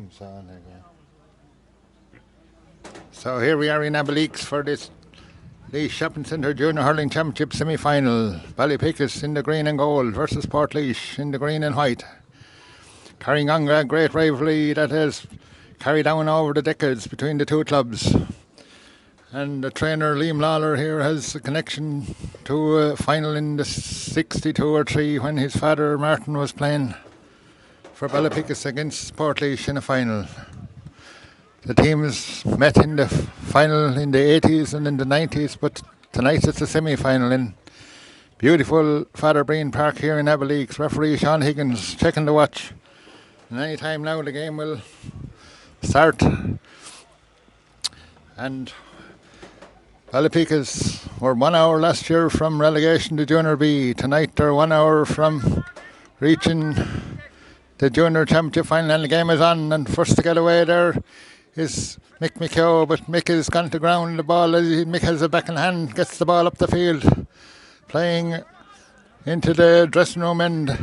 games on again. So here we are in Ballypickas for this Laois Shopping Centre Junior Hurling Championship semi-final. Ballypickas in the green and gold versus Portlaoise in the green and white. Carrying on a great rivalry that has carried on over the decades between the two clubs. And the trainer Liam Lawler here has a connection to a final in the 62 or 3 when his father Martin was playing for Ballypickas against Portlaoise in a final. The teams met in the final in the 80s and in the 90s, but tonight it's a semi-final in beautiful Father Breen Park here in Ballypickas. Referee Sean Higgins checking the watch. And any time now the game will start. And Ballypickas were 1 hour last year from relegation to Junior B. Tonight they're 1 hour from reaching the Junior Championship final, and the game is on. And first to get away there is Mick McKeough, but Mick has gone to ground. The ball, Mick has it back in hand, gets the ball up the field, playing into the dressing room end.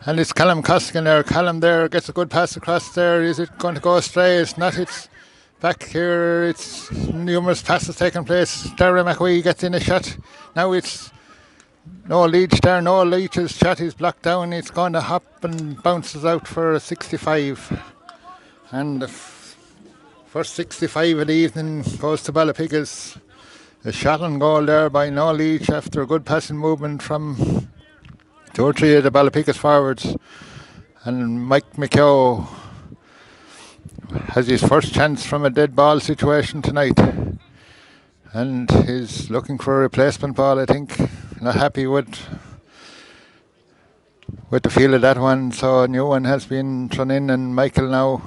And it's Callum Coskin there. Callum there gets a good pass across there. Is it going to go astray? It's not. It's back here. It's numerous passes taking place. Darragh McAwee gets in a shot. Now it's no Leach there. No Leach's shot is blocked down. It's going to hop and bounces out for a 65. And the first 65 of the evening goes to Ballypickas. A shot on goal there by No Leach after a good passing movement from 2 or 3 of the Ballypickas forwards. And Mike McKeough has his first chance from a dead ball situation tonight. And he's looking for a replacement ball, I think. Not happy with the feel of that one. So a new one has been thrown in, and Michael now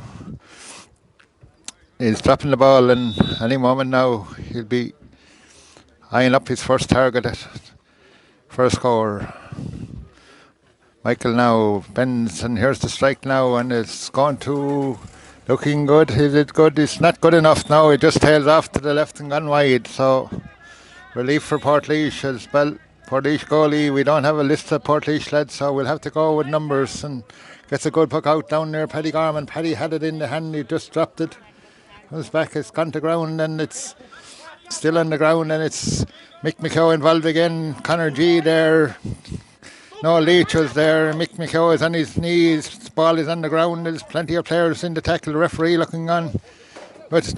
is dropping the ball, and any moment now he'll be eyeing up his first target for a score. Michael now bends, and here's the strike now, and it's gone to looking good. Is it good? It's not good enough now. It just tails off to the left and gone wide. So relief for Portlaoise as well. Portlaoise goalie. We don't have a list of Portlaoise lads, so we'll have to go with numbers. And gets a good puck out down there. Paddy Gorman. Paddy had it in the hand. He just dropped it. Comes back. It's gone to ground, and it's still on the ground. And it's Mick McKeough involved again. Connor G there. No Leach was there. Mick McKeough is on his knees. The ball is on the ground. There's plenty of players in the tackle. The referee looking on. But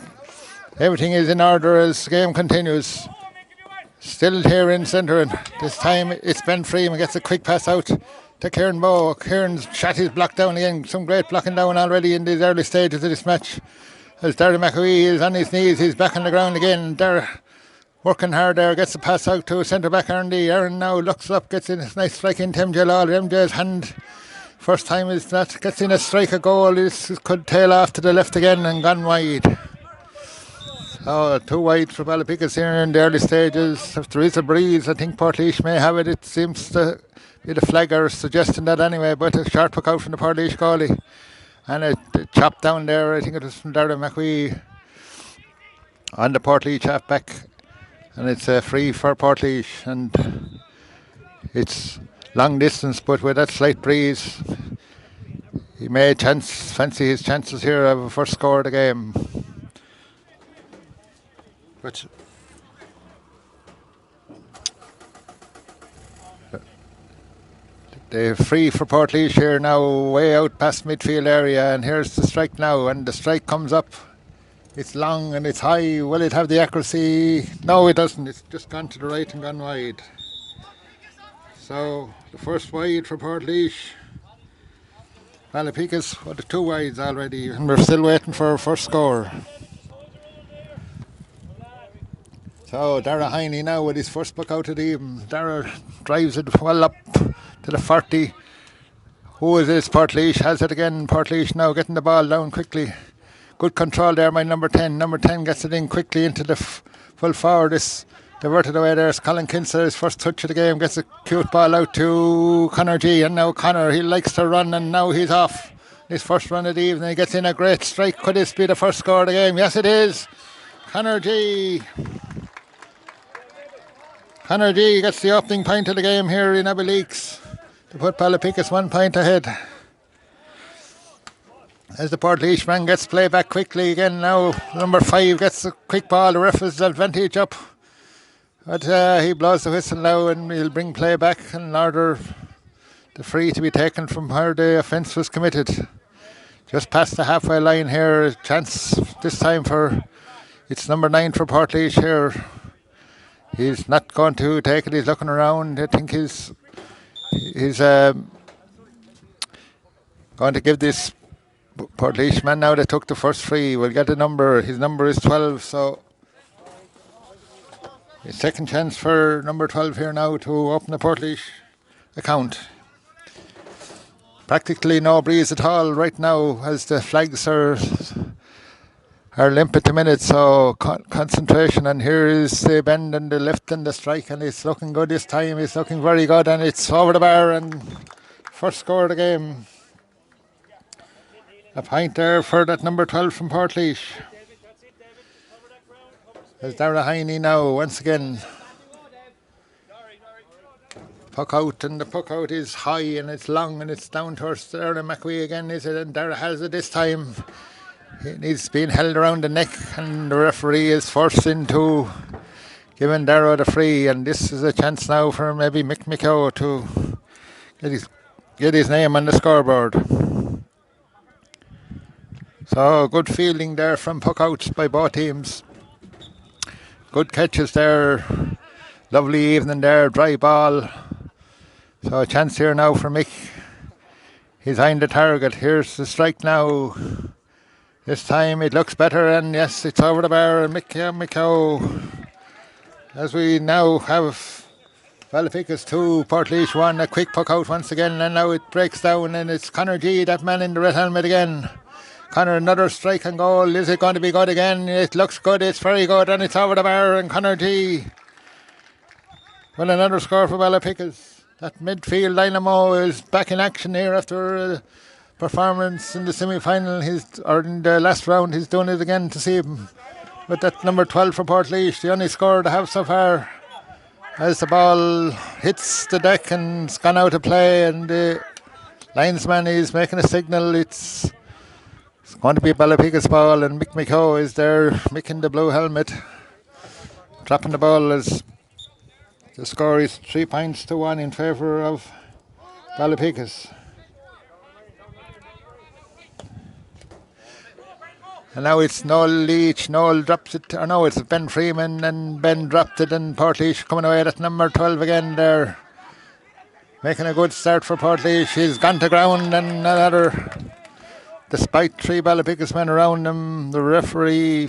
everything is in order as the game continues. Still here in centre, and this time it's Ben Freeman gets a quick pass out to Kieran Bowe. Kieran's shot is blocked down again. Some great blocking down already in these early stages of this match. As Darragh McAwee is on his knees, he's back on the ground again. Darragh working hard there, gets a pass out to centre back Aaron. Aaron now looks up, gets in a nice strike into MJ Lawler. MJ's hand, first time is that, gets in a strike, a goal. This could tail off to the left again and gone wide. Oh, 2 wide for Ballypickas here in the early stages. If there is a breeze, I think Portlaoise may have it. It seems to be the flagger suggesting that anyway, but a sharp puck out from the Portlaoise goalie. And a chop down there, I think it was from Darragh McAwee on the Portlaoise half back. And it's a free for Portlaoise, and it's long distance, but with that slight breeze, he may fancy his chances here of a first score of the game. But they're free for Portlaoise here now, way out past midfield area, and here's the strike now, and the strike comes up. It's long and it's high. Will it have the accuracy? No, it doesn't. It's just gone to the right and gone wide. So the first wide for Portlaoise. Ballypickas with the 2 wides already, and we're still waiting for our first score. So Darragh Heine now with his first puck out of the even. Darragh drives it well up to the 40. Who is this? Portlaoise has it again. Portlaoise now getting the ball down quickly. Good control there by number 10. Number 10 gets it in quickly into the full forward. It's diverted away there. It's Colin Kinser, his first touch of the game. Gets a cute ball out to Connor G. And now Connor, he likes to run, and now he's off. His first run of the evening. He gets in a great strike. Could this be the first score of the game? Yes, it is. Connor G. Connor G gets the opening point of the game here in Ballypickas to put Ballypickas 1 point ahead. As the Portlaoise man gets play back quickly again now. Number 5 gets a quick ball. The ref has the advantage up. But he blows the whistle now and he'll bring play back and order the free to be taken from where the offence was committed. Just past the halfway line here. A chance this time for... It's number 9 for Portlaoise here. He's not going to take it. He's looking around. I think he's going to give this Portlaoise man now that took the first free will get a number. His number is 12, so his second chance for number 12 here now to open the Portlaoise account. Practically no breeze at all right now as the flags are limp at the minute, so concentration. And here is the bend and the lift and the strike, and it's looking good this time. It's looking very good, and it's over the bar and first score of the game. A point there for that number 12 from Portlaoise. There's Dara Heine now once again. Puck out, and the puck out is high and it's long and it's down towards Dara McAwee again, is it? And Dara has it this time. It needs being held around the neck, and the referee is forced into giving Dara the free. And this is a chance now for maybe Mick McCow to get his name on the scoreboard. So good fielding there from puck outs by both teams. Good catches there. Lovely evening there, dry ball. So a chance here now for Mick. He's behind the target. Here's the strike now. This time it looks better, and yes, it's over the bar. Mick McCow. As we now have Ballypickas 2, Portlaoise 1. A quick puck out once again, and now it breaks down, and it's Conor G, that man in the red helmet again. Conor, another strike and goal. Is it going to be good again? It looks good. It's very good, and it's over the bar. And Conor G. Well, another score for Ballypickas. That midfield dynamo is back in action here after a performance in the semi-final. Or in the last round, he's doing it again to see him. But that number 12 for Portlaoise, the only score they have so far. As the ball hits the deck and it's gone out of play, and the linesman is making a signal. It's going to be Ballypickas ball, and Mick McCow is there, Mick in the blue helmet, dropping the ball as the score is 3-1 in favour of Ballypickas. And now it's Noel Leach. Noel drops it, or no, it's Ben Freeman, and Ben dropped it, and Portlaoise coming away at number 12 again there. Making a good start for Portlaoise. He's gone to ground, and another... Despite 3 Ballypickas men around him, the referee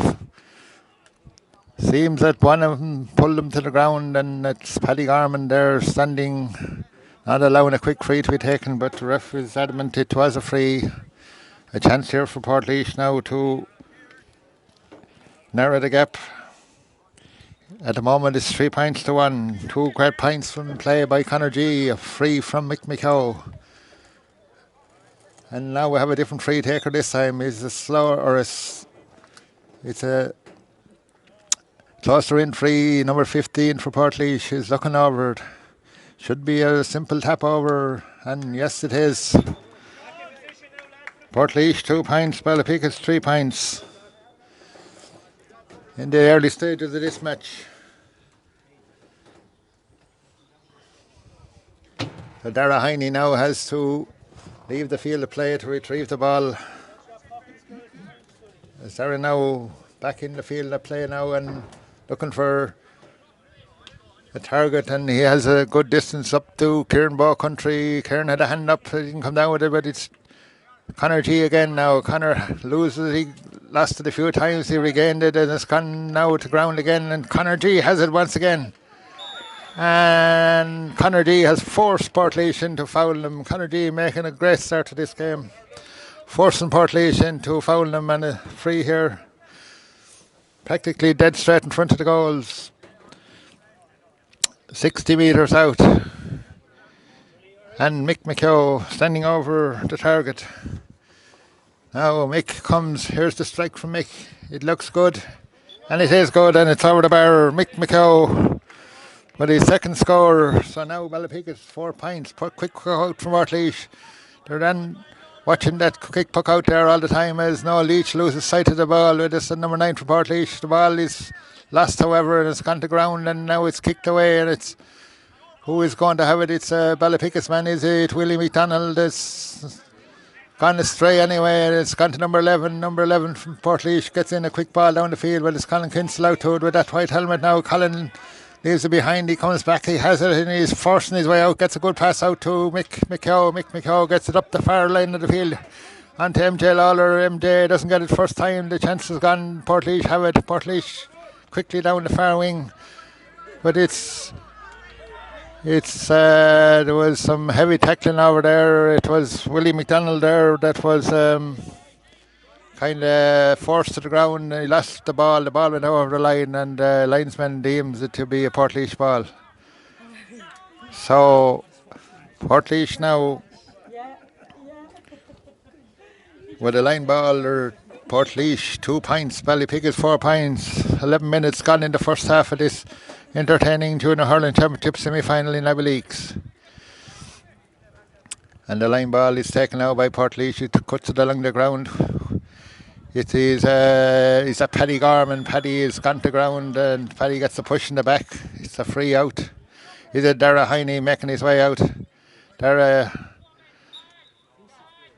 seems that one of them pulled him to the ground, and it's Paddy Garman there standing, not allowing a quick free to be taken, but the referee is adamant it was a free. A chance here for Portlaoise now to narrow the gap. At the moment it's 3-1. 2 great points from play by Conor G, a free from Mick McCow. And now we have a different free taker this time. It's a slower, or it's a closer in free. Number 15 for Portlaoise is looking over it. Should be a simple tap over, and yes it is. Portlaoise 2 points, Ballypickas 3 points in the early stages of this match. So Dara Heine now has to leave the field of play to retrieve the ball. As Dara now back in the field of play now and looking for a target, and he has a good distance up to Kieran Bow Country. Kieran had a hand up, he didn't come down with it, but it's Conor G again now. Conor loses, he lost it a few times, he regained it, and it's gone now to ground again, and Conor G has it once again. And Conor G has forced Portlaoise into fouling him. Conor G making a great start to this game, forcing Portlaoise into fouling him, and a free here. Practically dead straight in front of the goals. 60 metres out. And Mick McCow standing over the target. Now Mick comes, here's the strike from Mick. It looks good, and it is good, and it's over the bar. Mick McCow with his second score. So now Ballypickas 4 points. Quick out from Portlaoise. They're then watching that quick puck out there all the time as Noel Leach loses sight of the ball with this number 9 for Portlaoise. The ball is lost, however, and it's gone to ground, and now it's kicked away, and it's who is going to have it? It's Ballypickas man, is it? Willie McDonald is gone astray anyway, and it's gone to number 11. Number 11 from Portlaoise gets in a quick ball down the field, but it's Colin Kinsell out to it with that white helmet now. Colin leaves it behind, he comes back, he has it, and he's forcing his way out, gets a good pass out to Mick McHugh. Mick McHugh gets it up the far line of the field onto MJ Lawler. MJ doesn't get it first time, the chance is gone. Portlaoise have it. Portlaoise quickly down the far wing, but it's there was some heavy tackling over there. It was Willie McDonald there that was kind of forced to the ground. He lost the ball. The ball went over the line, and the linesman deems it to be a Portlaoise ball. So Portlaoise now with a line ball, or Portlaoise 2 points, Ballypickas 4 points. 11 minutes gone in the first half of this entertaining Junior Hurling Championship semi-final in Ballypickas. And the line ball is taken out by Portlaoise. It cuts it along the ground. It is it's a Paddy Gorman. Paddy is gone to ground, and Paddy gets the push in the back. It's a free out. Is it Dara Heine making his way out? Dara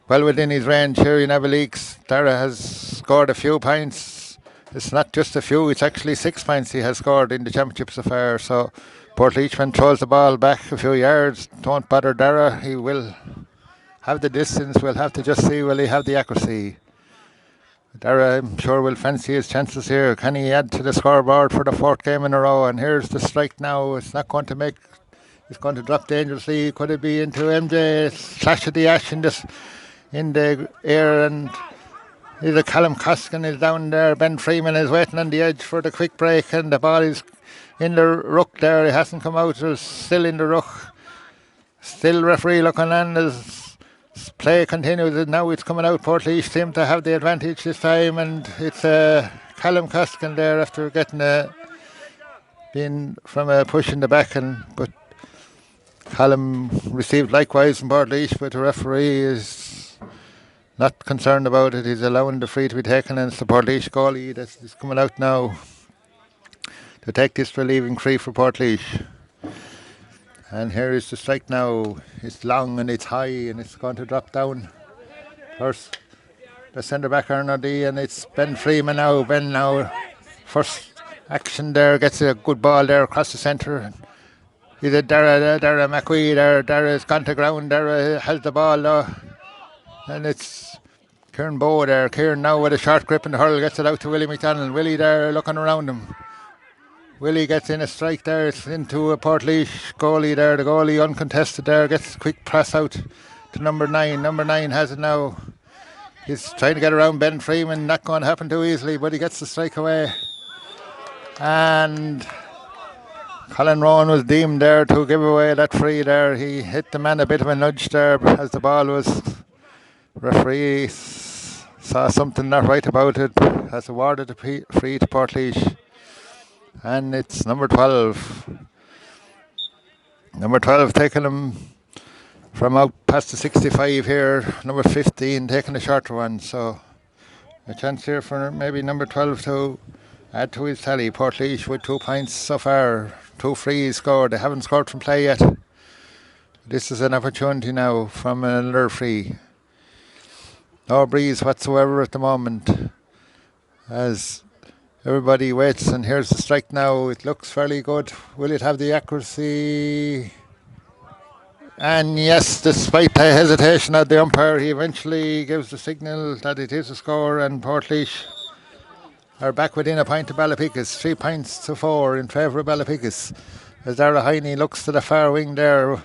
well within his range here in Ballypickas. Dara has scored a few points. It's not just a few, it's actually 6 points he has scored in the championship so far. So Portlaoise throws the ball back a few yards. Don't bother Dara, he will have the distance. We'll have to just see, will he have the accuracy? Dara, I'm sure, will fancy his chances here. Can he add to the scoreboard for the 4th game in a row? And here's the strike now. It's not going to make, it's going to drop dangerously. Could it be into MJ? Slash of the ash in the air, and either Callum Coskin is down there. Ben Freeman is waiting on the edge for the quick break, and the ball is in the ruck there. It hasn't come out. It's still in the ruck. Still referee looking on as play continues. And now it's coming out. Portlaoise seem to have the advantage this time, and it's Callum Coskin there after getting being from a push in the back, but Callum received likewise from Portlaoise, but the referee is not concerned about it. He's allowing the free to be taken, and it's the Portlaoise goalie that's coming out now to take this relieving free for Portlaoise. And here is the strike now. It's long and it's high, and it's going to drop down. First, the centre back Arnody, and it's Ben Freeman now. Ben now, first action there, gets a good ball there across the centre. He's a Dara McQueen there. Dara's gone to ground. Dara has the ball though. And it's Kieran Bowe there. Kieran now with a short grip and the hurl gets it out to Willie McDonald. Willie there looking around him. Willie gets in a strike there. It's into a Portlaoise goalie there. The goalie uncontested there. Gets a quick pass out to number 9. Number 9 has it now. He's trying to get around Ben Freeman. Not going to happen too easily, but he gets the strike away. And Colin Rowan was deemed there to give away that free there. He hit the man a bit of a nudge there as the ball was. Referee saw something not right about it, has awarded the free to Portlaoise, and it's number 12. Number 12 taking him from out past the 65 here. Number 15 taking the shorter one, so a chance here for maybe number 12 to add to his tally. Portlaoise with 2 points so far, 2 frees scored. They haven't scored from play yet. This is an opportunity now from another free. No breeze whatsoever at the moment as everybody waits, and here's the strike now. It looks fairly good. Will it have the accuracy? And yes, despite the hesitation of the umpire, he eventually gives the signal that it is a score, and Portlaoise are back within a point of Ballypickas. 3 points to 4 in favour of Ballypickas as Dara Heine looks to the far wing there.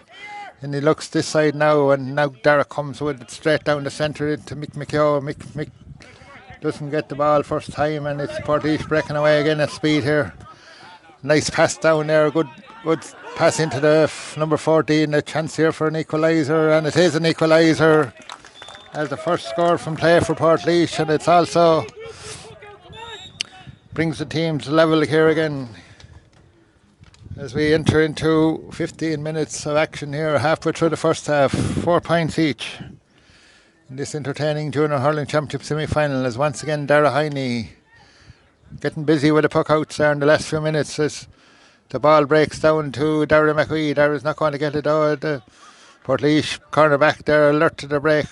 And he looks this side now, and now Dara comes with it straight down the centre into Mick McHugh. Mick doesn't get the ball first time, and it's Portlaoise breaking away again at speed here. Nice pass down there, good pass into the number 14. A chance here for an equaliser, and it is an equaliser as the first score from play for Portlaoise, and it's also brings the teams level here again. As we enter into 15 minutes of action here, halfway through the first half, 4 points each. in this entertaining Junior Hurling Championship semi-final is once again Dara Heine getting busy with the puck outs there in the last few minutes as the ball breaks down to Dara McQueen. Dara's not going to get it out. The Portlaoise cornerback there alert to the break.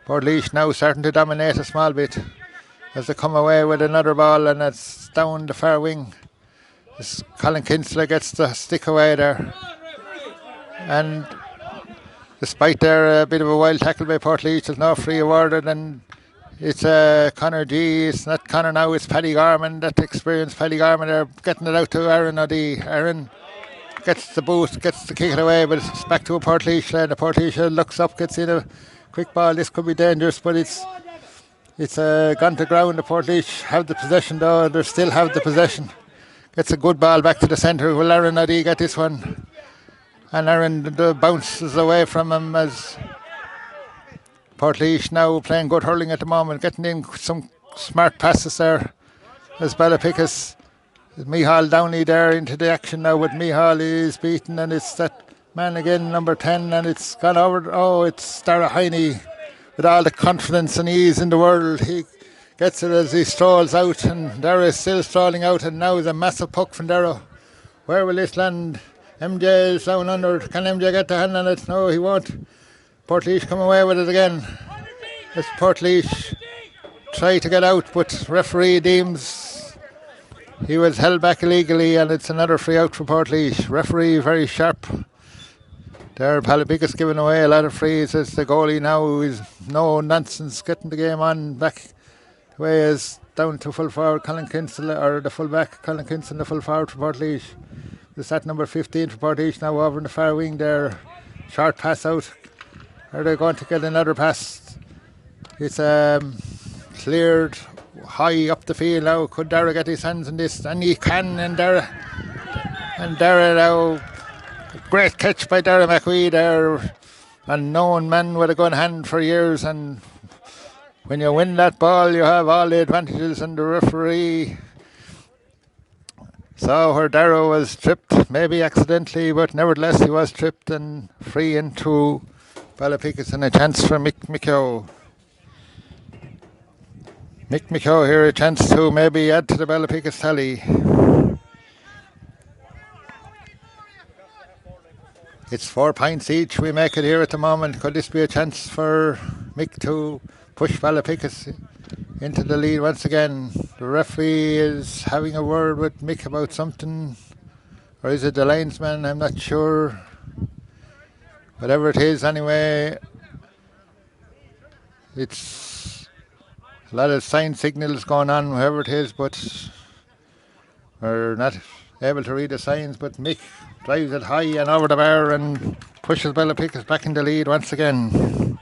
Portlaoise now starting to dominate a small bit as they come away with another ball, and it's down the far wing. As Colin Kinsler gets the stick away there. And despite there a bit of a wild tackle by Portlaoise, there's no free awarded, and it's Connor G. It's not Connor now, it's Paddy Garman, that experienced Paddy Garman there, getting it out to Aaron O'Dea. Aaron gets the boost, gets to kick it away, but it's back to a Portlaoise. The Portlaoise looks up, gets in a quick ball. This could be dangerous, but it's gone to ground. The Portlaoise have the possession though, they still have the possession. Gets a good ball back to the centre. Will Aaron O'Dea get this one? And Aaron bounces away from him as Portlaoise now playing good hurling at the moment, getting in some smart passes there as Ballypickas. Micheál Downey there into the action now, with Micheál is beaten, and it's that man again, number 10, and it's gone over. Oh, it's Dara Heine with all the confidence and ease in the world. He gets it as he strolls out, and Dara is still strolling out, and now is a massive puck from Dara. Where will this land? MJ is down under. Can MJ get the hand on it? No, he won't. Portlaoise come away with it again. As Portlaoise try to get out, but referee deems he was held back illegally, and it's another free out for Portlaoise. Referee very sharp. There, Ballypickas giving away a lot of frees as the goalie now is no nonsense, getting the game on back. The way is down to full forward Colin Kinsler, or the full back Colin Kinsler, the full forward for Portlaoise. It's at number 15 for Portlaoise now over in the far wing there. Short pass out. Are they going to get another pass? It's cleared high up the field now. Could Dara get his hands on this? And he can, and Dara now, great catch by Dara McQueen there. Unknown man with a gun hand for years, and when you win that ball you have all the advantages, and the referee saw where Dara was tripped, maybe accidentally, but nevertheless he was tripped, and free into Ballypickas, and a chance for Mick McKeough. Mick McKeough here, a chance to maybe add to the Ballypickas tally. It's 4 points each we make it here at the moment. Could this be a chance for Mick to push Ballypickas into the lead once again? The referee is having a word with Mick about something, or is it the linesman? I'm not sure. Whatever it is, anyway, it's a lot of sign signals going on, whoever it is, but we're not able to read the signs. But Mick drives it high and over the bar and pushes Ballypickas back in the lead once again.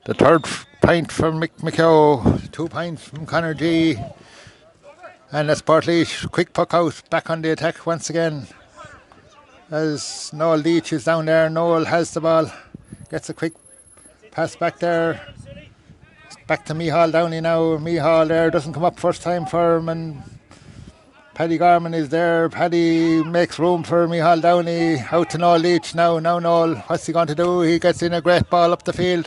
The third point from Mick McKeough, 2 points from Connor G. And that's Portlaoise, quick puck out, back on the attack once again. As Noel Leach is down there, Noel has the ball, gets a quick pass back there. Back to Micheál Downey now. Micheál there doesn't come up first time for him, and Paddy Garman is there. Paddy makes room for Micheál Downey. Out to Noel Leach now. Now Noel, what's he going to do? He gets in a great ball up the field.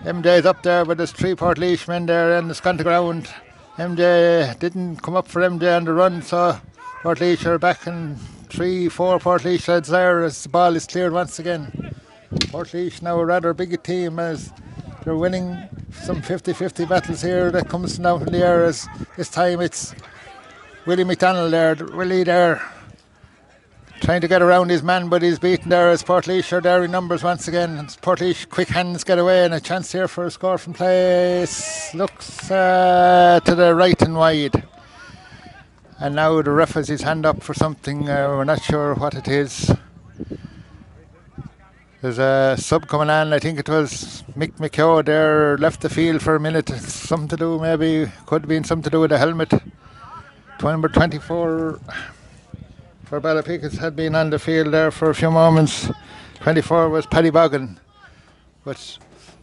MJ's up there, but there's 3 Portlaoise men there, and it's gone to ground. MJ didn't come up for MJ on the run, so Portlaoise are back, and 3-4 Portlaoise lads there as the ball is cleared once again. Portlaoise now a rather big team as they're winning some 50-50 battles here. That comes down from the air as this time it's Willie McDonald there. Willie there trying to get around his man, but he's beaten there as Portlaoise are there in numbers once again. Portlaoise quick hands get away, and a chance here for a score from place. Looks to the right and wide. And now the ref has his hand up for something. We're not sure what it is. There's a sub coming on. I think it was Mick McKeough there, left the field for a minute. Something to do, maybe, could have been something to do with the helmet. Number 24 for Ballypickas had been on the field there for a few moments. 24 was Paddy Boggin. But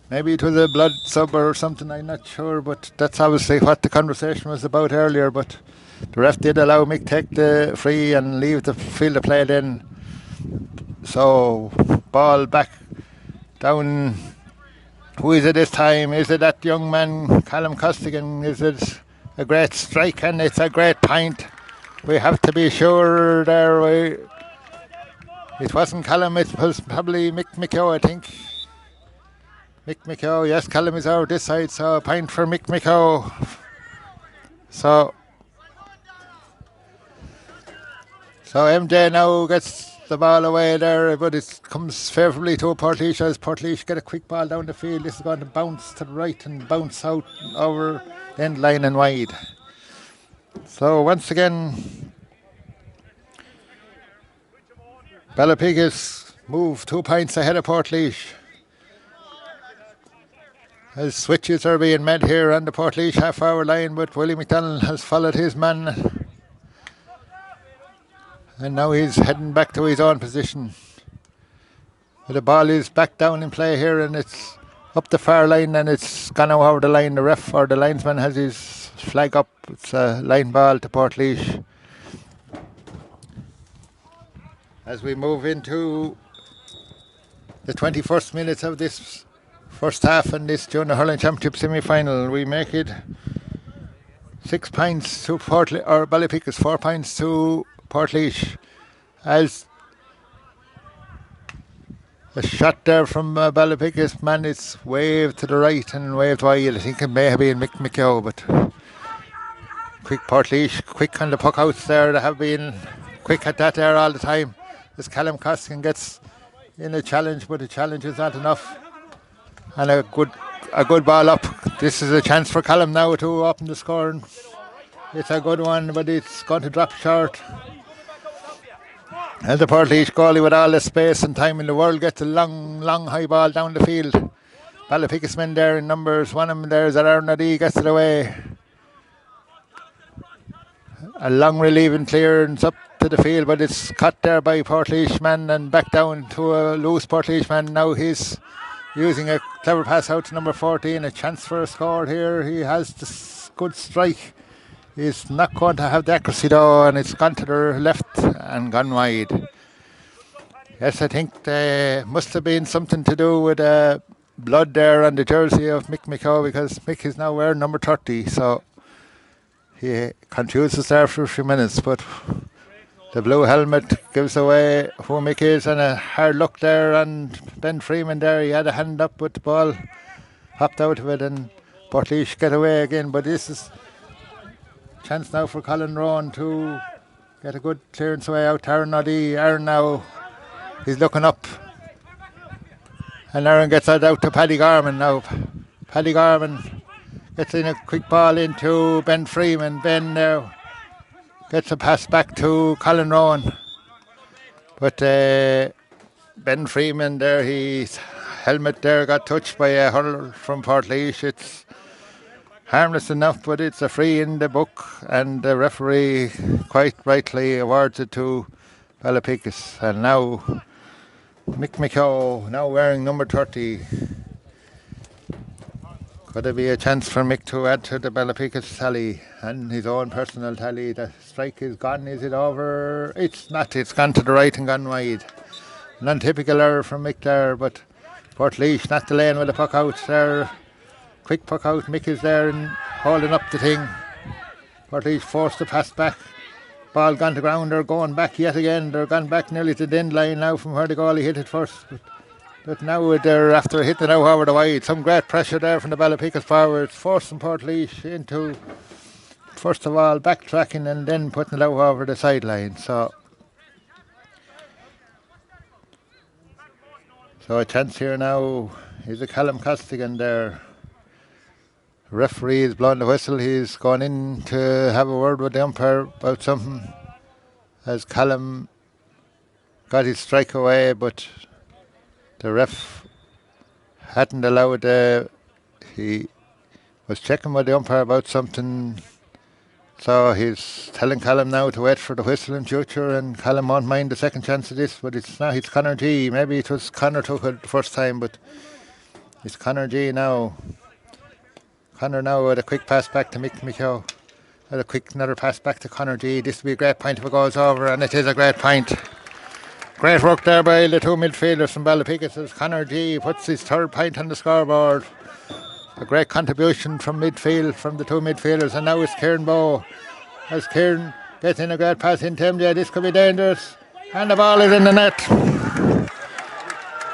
maybe it was a blood sub or something, I'm not sure. But that's obviously what the conversation was about earlier. But the ref did allow Mick take the free and leave the field of play then. So ball back down. Who is it this time? Is it that young man, Callum Costigan? Is it a great strike? And it's a great point. We have to be sure there. It wasn't Callum, it was probably Mick McKeow, I think. Mick McKeow, yes, Callum is over this side, so a point for Mick McKeow. So MJ now gets the ball away there, but it comes favourably to Portlaoise as Portlaoise get a quick ball down the field. This is going to bounce to the right and bounce out over the end line and wide. So once again, Ballypickas move 2 points ahead of Portlaoise. As switches are being made here on the Portlaoise half-hour line, but Willie McDonald has followed his man. And now he's heading back to his own position. The ball is back down in play here, and it's up the far line, and it's gone over the line. The ref or the linesman has his flag up. It's a line ball to Portlaoise. As we move into the 21st minutes of this first half in this Junior Hurling Championship semi-final, we make it 6 points to Ballypickas, 4 points to Portlaoise, as a shot there from Ballypickas, man, it's waved to the right and waved wide. I think it may have been Mick McKeow, but quick Portlaoise, quick on the puck outs there. They have been quick at that there all the time. As Callum Costigan gets in a challenge, but the challenge is not enough. And a good ball up. This is a chance for Callum now to open the scoring. It's a good one, but it's going to drop short. And the Portlaoise goalie, with all the space and time in the world, gets a long high ball down the field. Ballypickas men there in numbers. One of them there is Aaron Nadi, gets it away. A long relieving clearance up to the field, but it's cut there by Portlaoise man and back down to a loose Portlaoise man. Now he's using a clever pass out to number 14. A chance for a score here. He has this good strike. He's not going to have the accuracy though, and it's gone to the left and gone wide. Yes, I think there must have been something to do with blood there on the jersey of Mick McKeow, because Mick is now wearing number 30, so he confuses there for a few minutes, but the blue helmet gives away who Mick is, and a hard look there on Ben Freeman there. He had a hand up, but the ball hopped out of it, and Portlaoise get away again. But this is chance now for Colin Rowan to get a good clearance away out to Aaron Noddy. Aaron now, he's looking up, and Aaron gets that out to Paddy Garman now. Paddy Garman gets in a quick ball into Ben Freeman. Ben now gets a pass back to Colin Rowan, but Ben Freeman there, his helmet there got touched by a hurler from Portlaoise. It's harmless enough, but it's a free in the book, and the referee quite rightly awards it to Ballypickas. And now Mick McKeow, now wearing number 30. Could there be a chance for Mick to add to the Ballypickas tally and his own personal tally? The strike is gone. Is it over? It's not. It's gone to the right and gone wide. An untypical error from Mick there, but Portlaoise not delaying with the puck out there. Quick puck out. Mick is there and holding up the thing. Portlaoise forced to pass back. Ball gone to ground. They're going back yet again. They're gone back nearly to the end line now from where the goalie hit it first. But now they're after hitting it out over the wide. Some great pressure there from the Ballypickas forwards, forcing Portlaoise into, first of all, backtracking and then putting it out over the sideline. So a chance here now. Is a Callum Costigan there. Referee is blowing the whistle. He's gone in to have a word with the umpire about something, as Callum got his strike away, but the ref hadn't allowed. He was checking with the umpire about something, so he's telling Callum now to wait for the whistle in future, and Callum won't mind the second chance of this. But it's now, it's Connor G. Maybe it was Connor took it the first time, but it's Connor G now. Connor now with a quick pass back to Mick McKeow. Another pass back to Connor G. This will be a great point if it goes over, and it is a great point. Great work there by the two midfielders from Ballypickas as Connor G puts his third point on the scoreboard. A great contribution from midfield from the two midfielders, and now it's Kieran Bowe. As Kieran gets in a great pass into MJ, this could be dangerous. And the ball is in the net.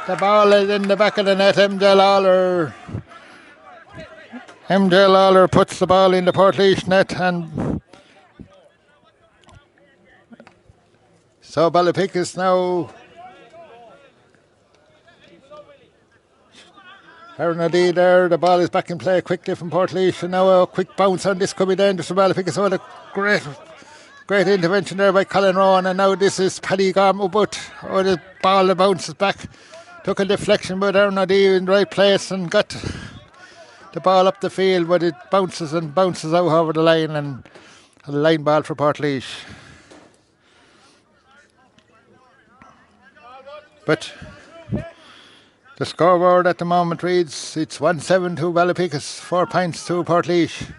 The ball is in the back of the net. MJ Lawler puts the ball in the Portlaoise net, and so Ballypickas now. Aaron O'Dea there, the ball is back in play quickly from Portlaoise, and now a quick bounce on this could be dangerous for Ballypickas. So a great intervention there by Colin Rowan, and now this is Paddy Gorman, but the ball bounces back. Took a deflection, but Aaron O'Dea in the right place and got the ball up the field, but it bounces out over the line, and a line ball for Portlaoise. But the scoreboard at the moment reads it's 1-7 to Ballypickas, 4 points to Portlaoise.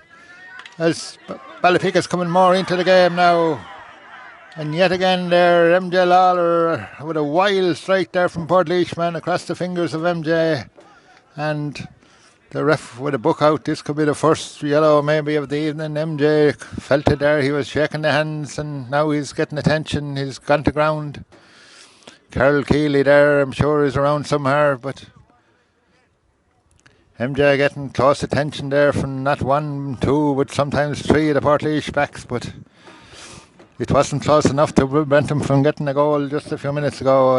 As Ballypickas coming more into the game now. And yet again there, MJ Lawler with a wild strike there from Portlaoise man across the fingers of MJ. And the ref with a book out. This could be the first yellow maybe of the evening. MJ felt it there. He was shaking the hands, and now he's getting attention. He's gone to ground. Carol Keeley there, I'm sure, is around somewhere, but MJ getting close attention there from not 1, 2, but sometimes 3 of the Portlaoise backs, but it wasn't close enough to prevent him from getting a goal just a few minutes ago.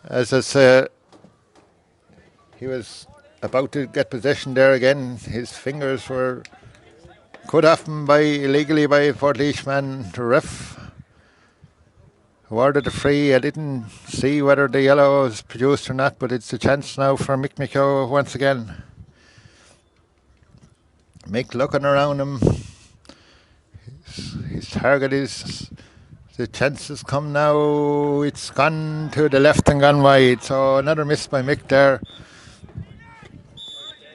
As I say, he was about to get possession there again. His fingers were cut off him illegally by a Portlaoise man. The ref awarded a free. I didn't see whether the yellow was produced or not, but it's a chance now for Mick McKeough once again. Mick looking around him. His target is, the chances come now. It's gone to the left and gone wide, so another miss by Mick there.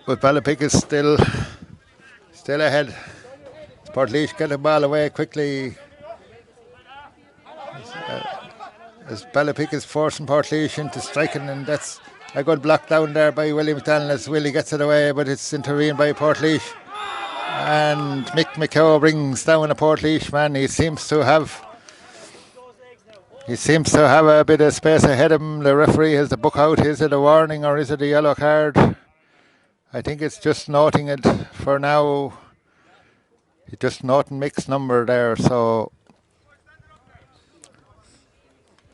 But Ballypickas still ahead. Portlaoise get the ball away quickly. As Ballypickas forcing Portlaoise into striking, and that's a good block down there by Willie McDonald as Willie gets it away, but it's intervened by Portlaoise. And Mick McKeough brings down a Portlaoise man. He seems to have a bit of space ahead of him. The referee has the book out. Is it a warning or is it a yellow card? I think it's just noting it for now. It's just noting Mick's number there, so.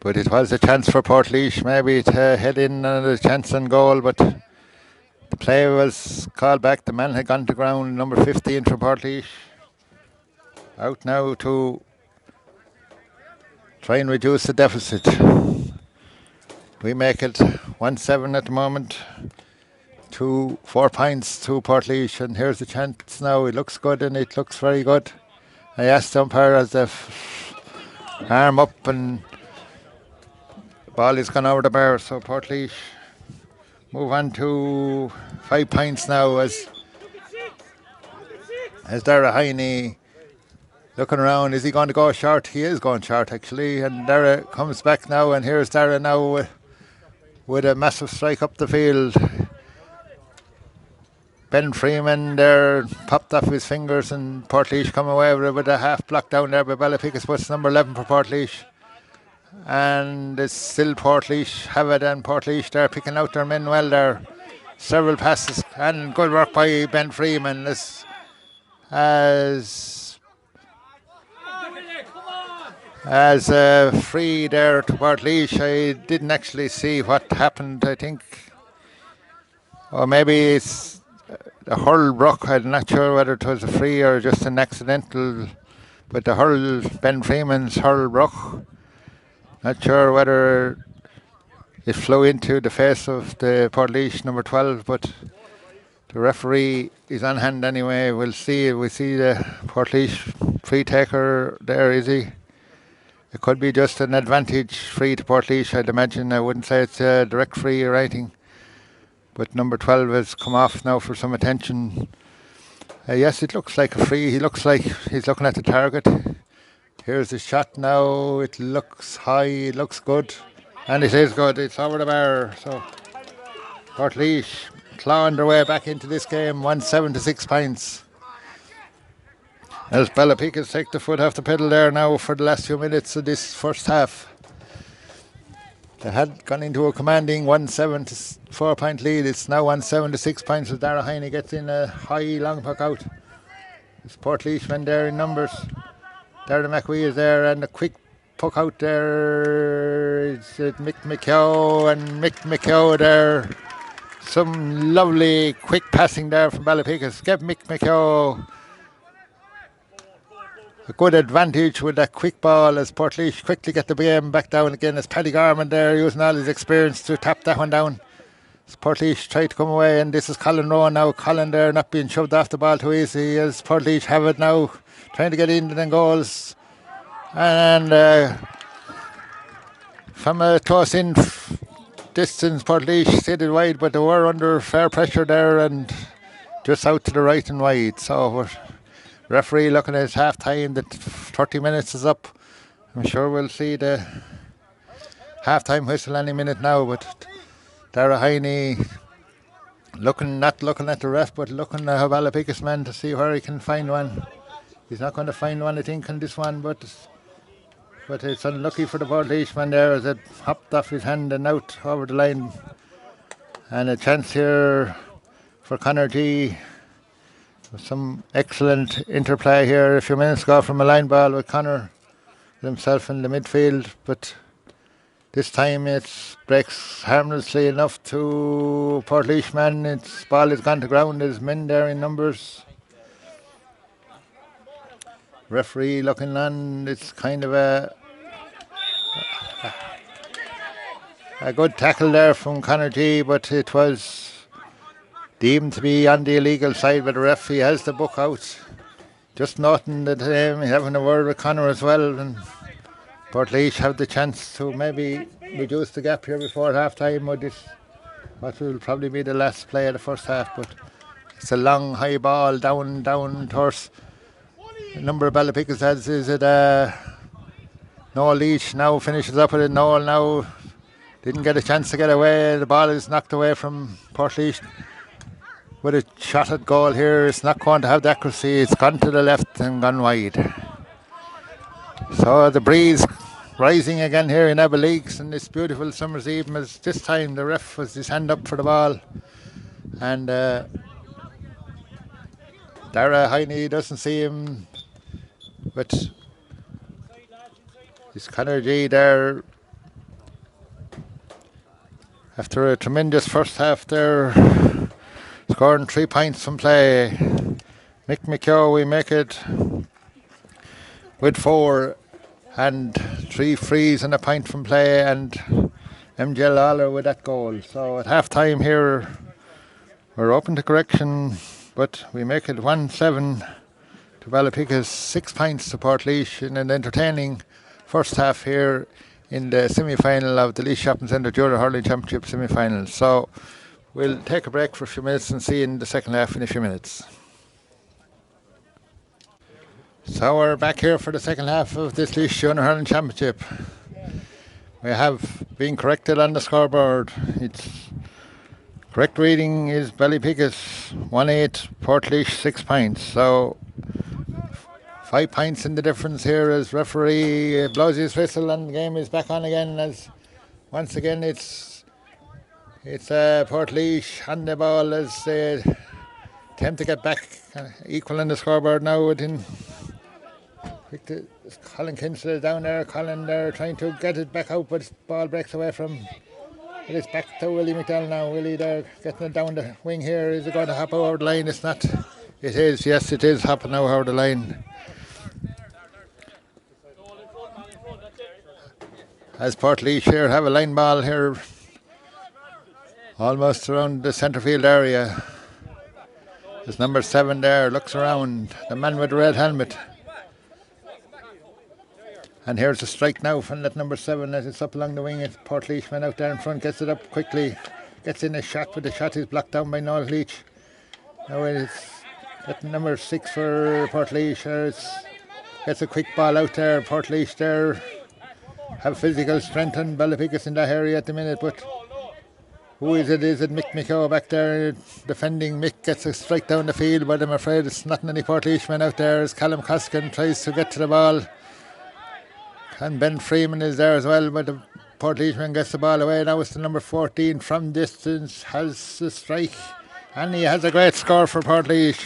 But it was a chance for Portlaoise maybe to head in on a chance on goal, but the play was called back. The man had gone to ground, number 15 for Portlaoise. Out now to try and reduce the deficit. We make it 1-7 at the moment. 4 points to Portlaoise, and here's the chance now. It looks good, and it looks very good. I asked the umpire as the arm up, and the ball is gone over the bar, so Portlaoise move on to 5 points now as Dara Heine looking around. Is he going to go short? He is going short actually, and Dara comes back now, and here's Dara now with a massive strike up the field. Ben Freeman there popped off his fingers, and Portlaoise come away with a half block down there by Ballypickas, puts number 11 for Portlaoise. And it's still Portlaoise, Havid and Portlaoise there picking out their men well there. Several passes and good work by Ben Freeman as free there to Portlaoise. I didn't actually see what happened. I think, or maybe it's a hurl broke. I'm not sure whether it was a free or just an accidental, but the hurl, Ben Freeman's hurl broke. Not sure whether it flew into the face of the Portlaoise number 12, but the referee is on hand anyway. We'll see. We see the Portlaoise free taker there, is he? It could be just an advantage free to Portlaoise, I'd imagine. I wouldn't say it's a direct free or anything. But number 12 has come off now for some attention. Yes, it looks like a free. He looks like he's looking at the target. Here's the shot now. It looks high, it looks good. And it is good. It's over the bar. So Portlaoise clawing their way back into this game. 176 points. As Ballypickas take the foot off the pedal there now for the last few minutes of this first half. They had gone into a commanding 174 point lead. It's now 176 points as Dara Heine gets in a high long puck out. It's Portlaoise men there in numbers. Darren McWee is there and a quick puck out there. It's Mick McKeow and Mick McKeow there. Some lovely quick passing there from Ballypickas. Give Mick McKeow a good advantage with that quick ball as Portlaoise quickly get the game back down again as Paddy Garman there using all his experience to tap that one down. As Portlaoise tried to come away and this is Colin Rowan now. Colin there not being shoved off the ball too easy as Portlaoise have it now trying to get into the goals. And from a close in distance Portlaoise hit it wide but they were under fair pressure there and just out to the right and wide. So referee looking at his half time that 30 minutes is up. I'm sure we'll see the half time whistle any minute now, but Dara Heine not looking at the ref but looking at Ballypickas man to see where he can find one. He's not going to find one I think on this one, but it's unlucky for the Portlaoise man there as it hopped off his hand and out over the line. And a chance here for Connor G. Some excellent interplay here a few minutes ago from a line ball with Connor himself in the midfield, but this time it breaks harmlessly enough to Portlaoise man. Its ball has gone to ground. There's men there in numbers. Referee looking on. It's kind of a good tackle there from Connor G, but it was deemed to be on the illegal side by the ref. He has the book out. Just noting that having a word with Connor as well, and Portlaoise have the chance to maybe reduce the gap here before half time with this, what will probably be the last play of the first half. But it's a long high ball down towards the number of Ballypickas has. Is it Noel Leach now finishes up with it. Noel now didn't get a chance to get away. The ball is knocked away from Portlaoise with a shot at goal here. It's not going to have the accuracy. It's gone to the left and gone wide. So the breeze rising again here in Abbeyleix in this beautiful summer's evening as this time the ref has his hand up for the ball. And Dara Heine doesn't see him, but it's Connor G there. After a tremendous first half there, scoring 3 points from play. Mick McKeow, we make it with 4 and 3 frees and a point from play, and MJ Lawler with that goal. So at half time here, we're open to correction, but we make it 1-7 to Ballypickas, 6 points to Portlaoise in an entertaining first half here in the semi-final of the Laois Shopping Centre Junior Hurling Championship semi-finals. So we'll take a break for a few minutes and see you in the second half in a few minutes. So we're back here for the second half of this Laois Junior Hurling Championship. We have been corrected on the scoreboard. Its correct reading is Ballypickas 1-8, Portlaoise 6 points. So 5 points in the difference here as referee blows his whistle and the game is back on again as once again it's Portlaoise on the ball as they attempt to get back equal on the scoreboard now within Colin Kinsler down there. Colin there trying to get it back out, but the ball breaks away from. It's back to Willie McDowell now. Willie there getting it down the wing here. Is it going to hop over the line? It's not. It is. Yes, it is hopping now over the line. As Portlaoise here have a line ball here almost around the centre field area. There's number 7 there, looks around, the man with the red helmet. And here's a strike now from that number 7 as it's up along the wing. It's Portlaoise man out there in front, gets it up quickly, gets in a shot, but the shot is blocked down by Noel Leach. Now it's that number 6 for Portlaoise. It's Gets a quick ball out there. Portlaoise there have physical strength and Ballypickas in that area at the minute, but who is it? Is it Mick McKeough back there defending? Mick gets a strike down the field, but I'm afraid it's not any Portlaoise man out there as Callum Costigan tries to get to the ball. And Ben Freeman is there as well, but the Portlaoise man gets the ball away. Now it's the number 14 from distance, has the strike, and he has a great score for Portlaoise.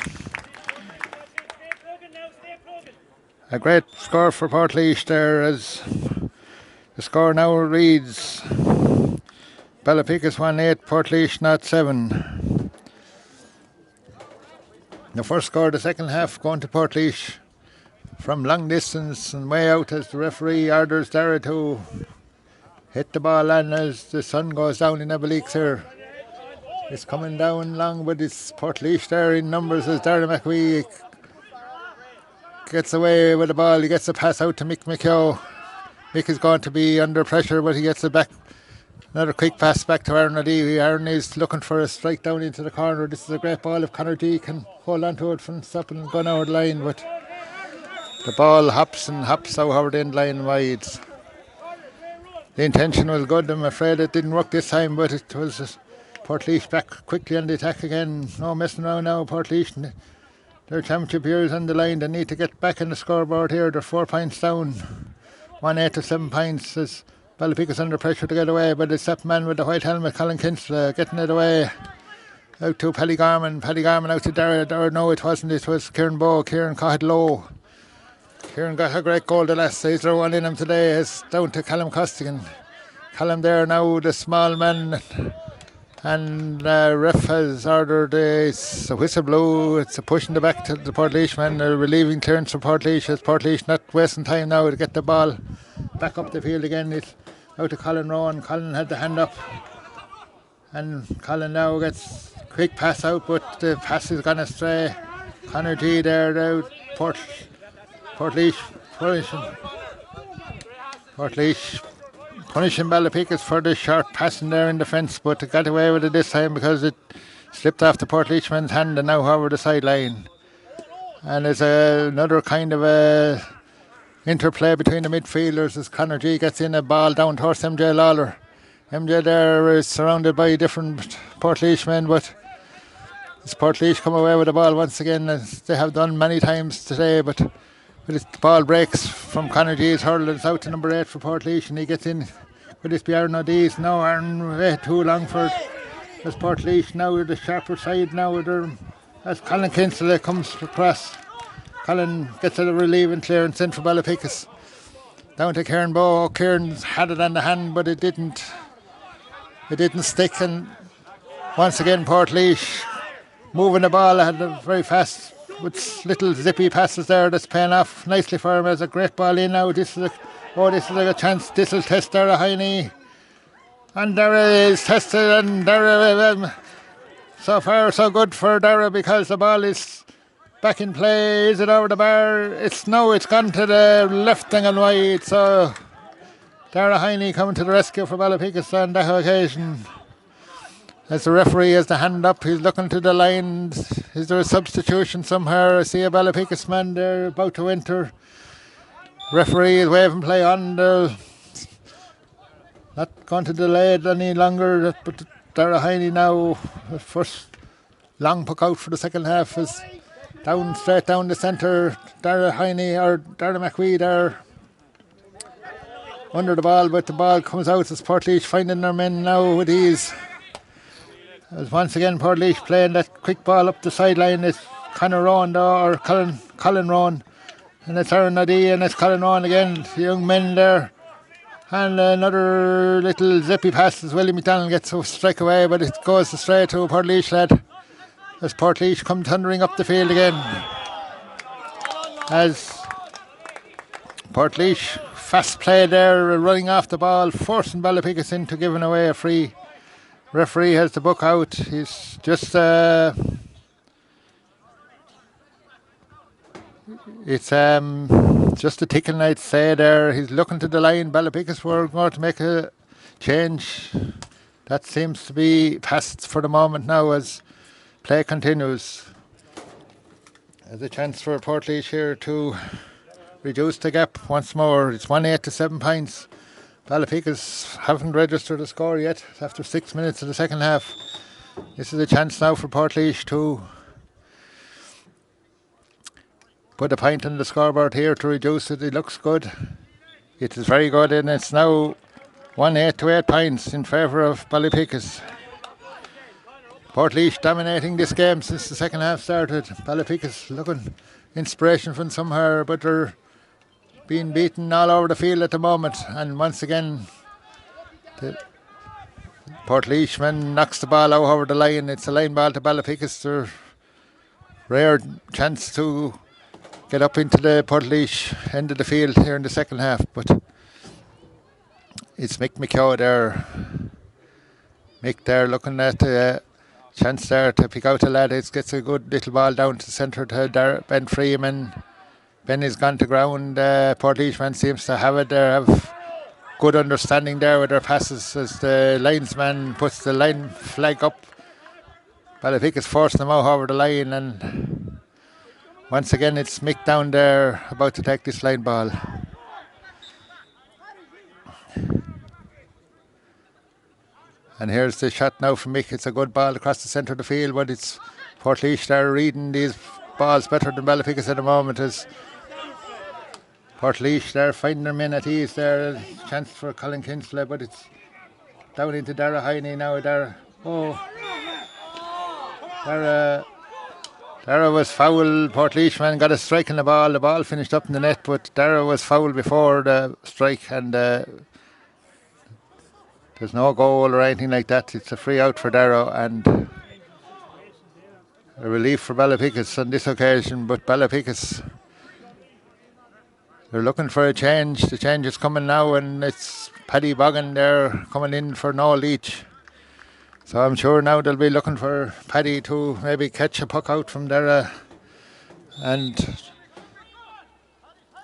A great score for Portlaoise there, as the score now reads Ballypickas 1-8, Portlaoise 0-7. The first score of the second half going to Portlaoise from long distance and way out as the referee orders Dara to hit the ball, and as the sun goes down in Ballypickas here, it's coming down long, but it's Portlaoise there in numbers as Dara McWee gets away with the ball. He gets a pass out to Mick McKeough. Mick is going to be under pressure, but he gets it back. Another quick pass back to Aaron O'Dea. Aaron is looking for a strike down into the corner. This is a great ball if Conor G can hold on to it from stopping and going over the line, but the ball hops and hops out over the end line wide. The intention was good. I'm afraid it didn't work this time, but it was Portlaoise back quickly on the attack again. No messing around now. Portlaoise, their championship years on the line. They need to get back in the scoreboard here. They're 4 points down. 1-8 to 7 points as Ballypickas under pressure to get away, but it's that man with the white helmet, Colin Kinsler, getting it away. Out to Paddy Garman. Paddy Garman out to Dara. No, it wasn't. It was Kieran Bowe. Kieran caught it low. Kieran got a great goal the last day. He's one in him today. It's down to Callum Costigan. Callum there now, the small man. And ref has ordered it's a whistle blow. It's a push in the back to the Portlaoise man. A relieving clearance for Portlaoise. As Portlaoise not wasting time now to get the ball back up the field again. It's out to Colin Rowan. Colin had the hand up. And Colin now gets a quick pass out, but the pass is gone astray. Conor G there now. Portlaoise punishing Ballypickas for the short passing there in defence, but it got away with it this time because it slipped off the Portlaoise man's hand and now over the sideline. And there's another kind of a interplay between the midfielders as Conor G gets in a ball down towards MJ Lawler. MJ there is surrounded by different Portlaoise men, but it's Portlaoise come away with the ball once again, as they have done many times today, but the ball breaks from Conor G's hurl. It's out to number 8 for Portlaoise, and he gets in. Could this be Aaron O'Dea's? No, Aaron way too long for it. As Portlaoise now with the sharper side now with her, as Colin Kinsler comes across. Colin gets a relieving clearance in for Ballypickas. Down to Kieran Bowe. Kieran's had it on the hand, but it didn't stick, and once again Portlaoise moving the ball. Had a very fast with little zippy passes there that's paying off nicely for him. As a great ball in now. This is a chance. This will test Dara Heine, and Dara is tested, and Dara so far so good for Dara because the ball is back in play. Is it over the bar? It's gone to the left thing and wide, so Dara Heine coming to the rescue for Ballypickas on that occasion. As the referee has the hand up, he's looking to the line. Is there a substitution somewhere? I see a Ballypickas man there about to enter. Referee is waving play on. Not going to delay it any longer. But Dara Heine now, the first long puck out for the second half, is straight down the centre. Dara Heine or Dara McWee there under the ball, but the ball comes out as Portlaoise finding their men now with ease. As once again Portlaoise playing that quick ball up the sideline. It's Conor Rowan or Colin Rowan, and it's Aaron O'Dea, and it's Colin Rowan again. The young men there, and another little zippy pass as Willie McDonald gets a strike away, but it goes straight to a Portlaoise lad as Portlaoise come thundering up the field again. As Portlaoise fast play there, running off the ball, forcing Ballypickas into giving away a free. Referee has the book out. He's just it's just a tickle, I'd say there. He's looking to the line. Ballypickas were going to make a change. That seems to be past for the moment now as play continues. There's a chance for Portlaoise here to reduce the gap once more. It's 1-8 to 7 points. Ballypickas haven't registered a score yet after 6 minutes of the second half. This is a chance now for Portlaoise to put a point on the scoreboard here to reduce it. It looks good. It is very good, and it's now 1-8 to 8 points in favour of Ballypickas. Portlaoise dominating this game since the second half started. Ballypickas looking inspiration from somewhere, but they're being beaten all over the field at the moment. And once again, the Portlaoise man knocks the ball out over the line. It's a line ball to Ballypickas. Their rare chance to get up into the Portlaoise end of the field here in the second half, but it's Mick McKeough there. Mick there looking at the chance there to pick out a lad. It gets a good little ball down to the centre to Ben Freeman. Ben is gone to ground. Portlaoise man seems to have it there, have good understanding there with their passes as the linesman puts the line flag up. Ballypickas forcing them out over the line, and once again it's Mick down there about to take this line ball. And here's the shot now from Mick. It's a good ball across the centre of the field, but it's Portlaoise there reading these balls better than Ballypickas at the moment. As Portlaoise there finding their men at ease there. A chance for Colin Kinsley, but it's down into Dara Heine now. Dara was foul. Portlaoise man got a strike on the ball. The ball finished up in the net, but Dara was foul before the strike, and there's no goal or anything like that. It's a free out for Darrow and a relief for Ballypickas on this occasion. But Ballypickas, they're looking for a change. The change is coming now, and it's Paddy Boggin there coming in for Noel Leach. So I'm sure now they'll be looking for Paddy to maybe catch a puck out from Darrow and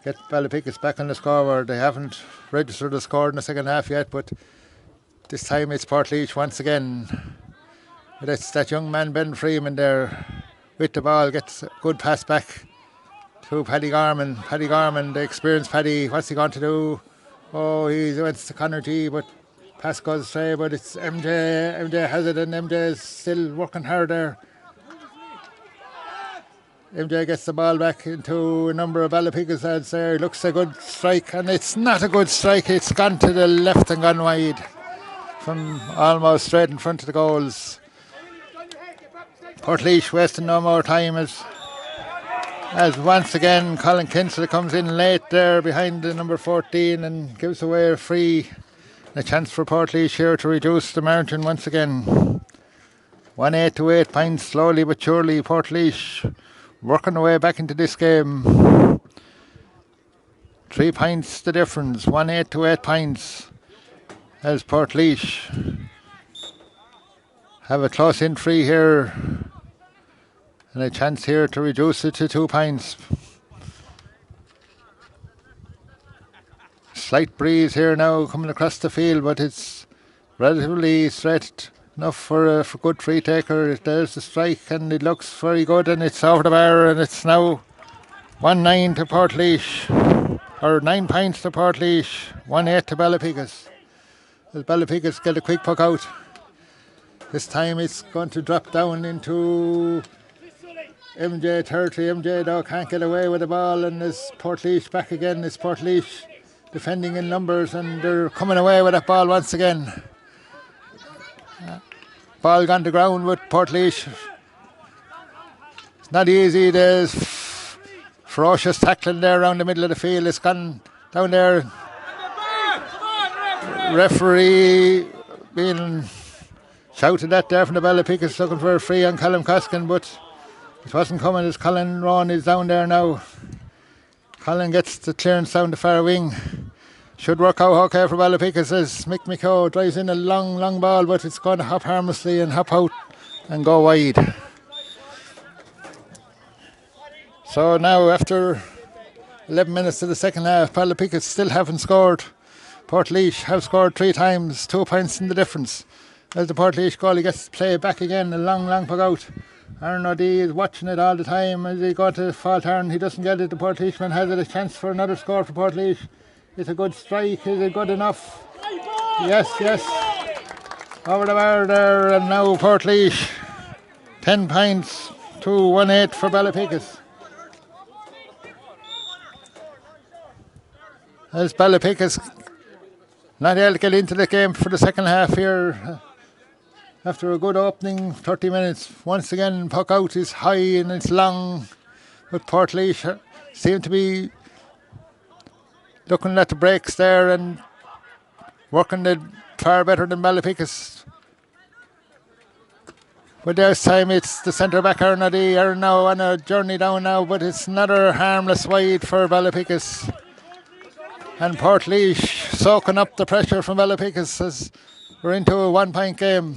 get Ballypickas back on the scoreboard. They haven't registered a score in the second half yet, but this time it's Portlaoise once again. It's that young man Ben Freeman there with the ball, gets a good pass back to Paddy Gorman. Paddy Gorman, the experienced Paddy, what's he going to do? Oh, he went to Connor G, but pass goes astray, but it's MJ. MJ has it, and MJ is still working hard there. MJ gets the ball back into a number of Ballypickas lads there. Looks a good strike, and it's not a good strike. It's gone to the left and gone wide from almost straight in front of the goals. Portlaoise wasting no more time as once again Colin Kinsley comes in late there behind the number 14 and gives away a free. A chance for Portlaoise here to reduce the margin once again. 1-8 to 8 points, slowly but surely. Portlaoise working their way back into this game. 3 points the difference. 1-8 to 8 points. As Portlaoise have a close in free here and a chance here to reduce it to 2 points. Slight breeze here now coming across the field, but it's relatively straight enough for good free taker. There's the strike, and it looks very good, and it's over the bar, and it's now 1-9 to Portlaoise, or 9 points to Portlaoise, 1-8 to Ballypickas. As Ballypickas get a quick puck out. This time it's going to drop down into MJ 30. MJ though can't get away with the ball, and there's Portlaoise back again. It's Portlaoise defending in numbers, and they're coming away with that ball once again. Ball gone to ground with Portlaoise. It's not easy. There's ferocious tackling there around the middle of the field. It's gone down there. Referee being shouted at there from the Ballypickas, looking for a free on Callum Coskin, but it wasn't coming as Colin Rowan is down there now. Colin gets the clearance down the far wing. Should work out okay for Ballypickas as Mick McKeough drives in a long ball, but it's going to hop harmlessly and hop out and go wide. So now after 11 minutes of the second half, Ballypickas still haven't scored. Portlaoise have scored 3 times, 2 points in the difference. As the Portlaoise goalie gets to play back again, a long puck out Aaron O'Dea is watching it all the time as he got to Faltarn. He doesn't get it. The Portlaoiseman has it. A chance for another score for Portlaoise. It's a good strike. Is it good enough? Yes, yes. Over the bar there, and now Portlaoise 10 points to 1-8 for Ballypickas. As Ballypickas not able to get into the game for the second half here. After a good opening 30 minutes, once again puck out is high and it's long, but Portlaoise seem to be looking at the breaks there and working it far better than Ballypickas. But this time it's the centre back Aaron O'Dea are now on a journey down now, but it's another harmless wide for Ballypickas. And Portlaoise soaking up the pressure from Ballypickas as we're into a 1 point game.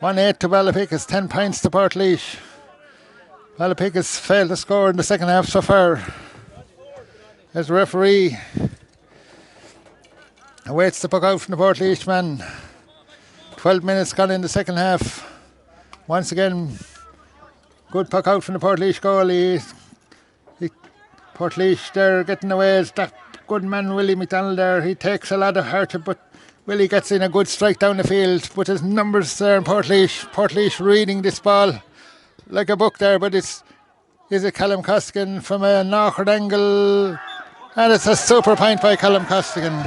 1-8 to Ballypickas, 10 points to Portlaoise. Ballypickas failed to score in the second half so far. As the referee awaits the puck out from the Portlaoise man. 12 minutes gone in the second half. Once again, good puck out from the Portlaoise goalie. Portlaoise there getting away. It's that good man Willie McDonald there. He takes a lot of hardship, but Willie gets in a good strike down the field. But his numbers there in Portlaoise reading this ball like a book there, but is it Callum Costigan from an awkward angle, and it's a super point by Callum Costigan.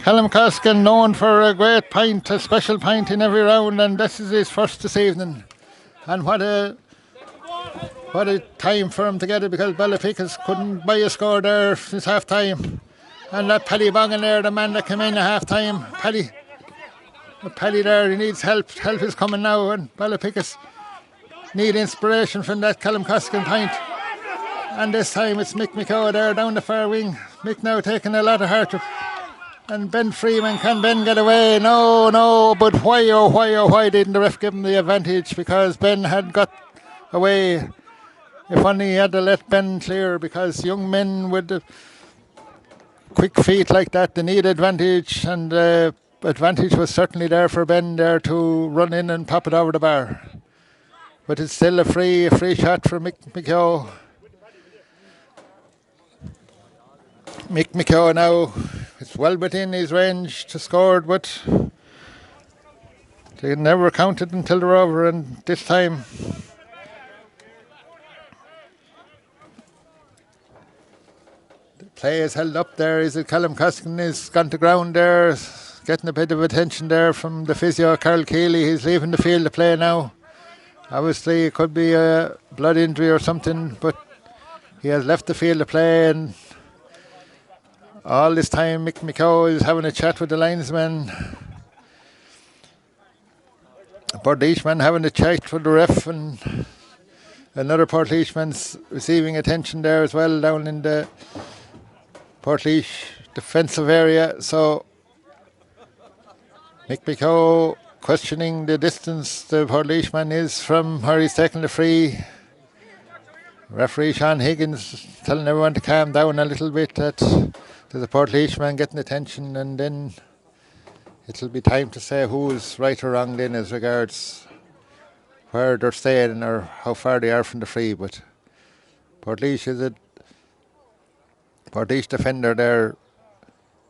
Callum Costigan known for a great point, a special point in every round, and this is his first this evening. And what a time for him to get it, because Ballypickas couldn't buy a score there since half time. And that Paddy Bogan there, the man that came in at half time, Paddy there, he needs help. Help is coming now, and Ballypickas need inspiration from that Callum Costigan point. And this time it's Mick McCoy there down the far wing. Mick now taking a lot of hardship. And Ben Freeman, can Ben get away? No, but why didn't the ref give him the advantage? Because Ben had got away. If only he had to let Ben clear, because young men with quick feet like that, they need advantage, and advantage was certainly there for Ben there to run in and pop it over the bar. But it's still a free shot for Mick McCoy. Mick McCoy now, it's well within his range to score, but they never counted until they're over, and this time the play is held up there. Is it Callum Costigan is gone to ground there, getting a bit of attention there from the physio, Carl Keeley. He's leaving the field to play now. Obviously it could be a blood injury or something, but he has left the field to play, and all this time Mick McCoy is having a chat with the linesman. Portlaoiseman having a chat with the ref, and another Portlaoiseman's receiving attention there as well down in the Portlaoise defensive area. So Mick McCoy questioning the distance the Portlaoiseman is from where he's taking the free. Referee Sean Higgins telling everyone to calm down a little bit, that there's a Portlaoiseman getting attention, and then it'll be time to say who's right or wrong then as regards where they're staying or how far they are from the free. But Portlaoise is a Portlaoise defender there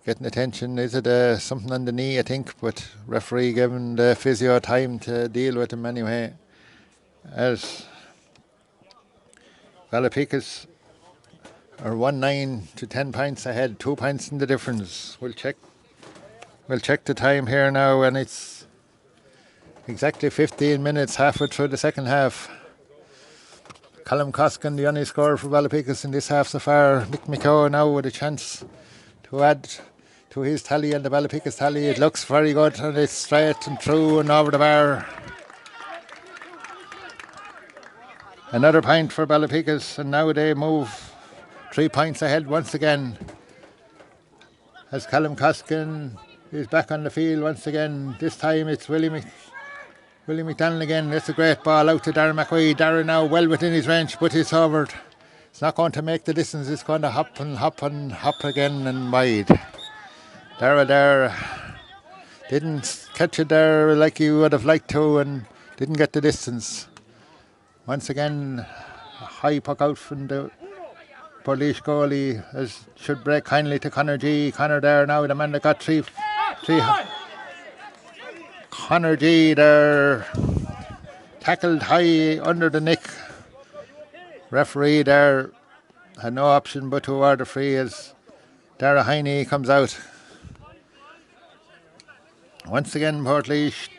getting attention. Is it something on the knee, I think, but referee giving the physio time to deal with him anyway. As Ballypickas are 1-9 to 10 points ahead, 2 points in the difference. We'll check the time here now, and it's exactly 15 minutes, halfway through the second half. Callum Costigan, the only scorer for Ballypickas in this half so far. Mick McCoy now with a chance to add to his tally and the Ballypickas tally. It looks very good, and it's straight and through and over the bar. Another point for Ballypickas, and now they move 3 points ahead once again. As Callum Costigan is back on the field once again. This time it's Willie McDonald again. That's a great ball out to Darren McQuaid. Darren now well within his range, but it's over. It's not going to make the distance. It's going to hop again and wide. Dara there Didn't catch it there like he would have liked to and didn't get the distance. Once again, a high puck out from the Portlaoise goalie as should break kindly to Connor G. Connor there now, the man that got three. Connor G there, tackled high under the neck. Referee there had no option but to award a free as Dara Heine comes out. Once again, Portlaoise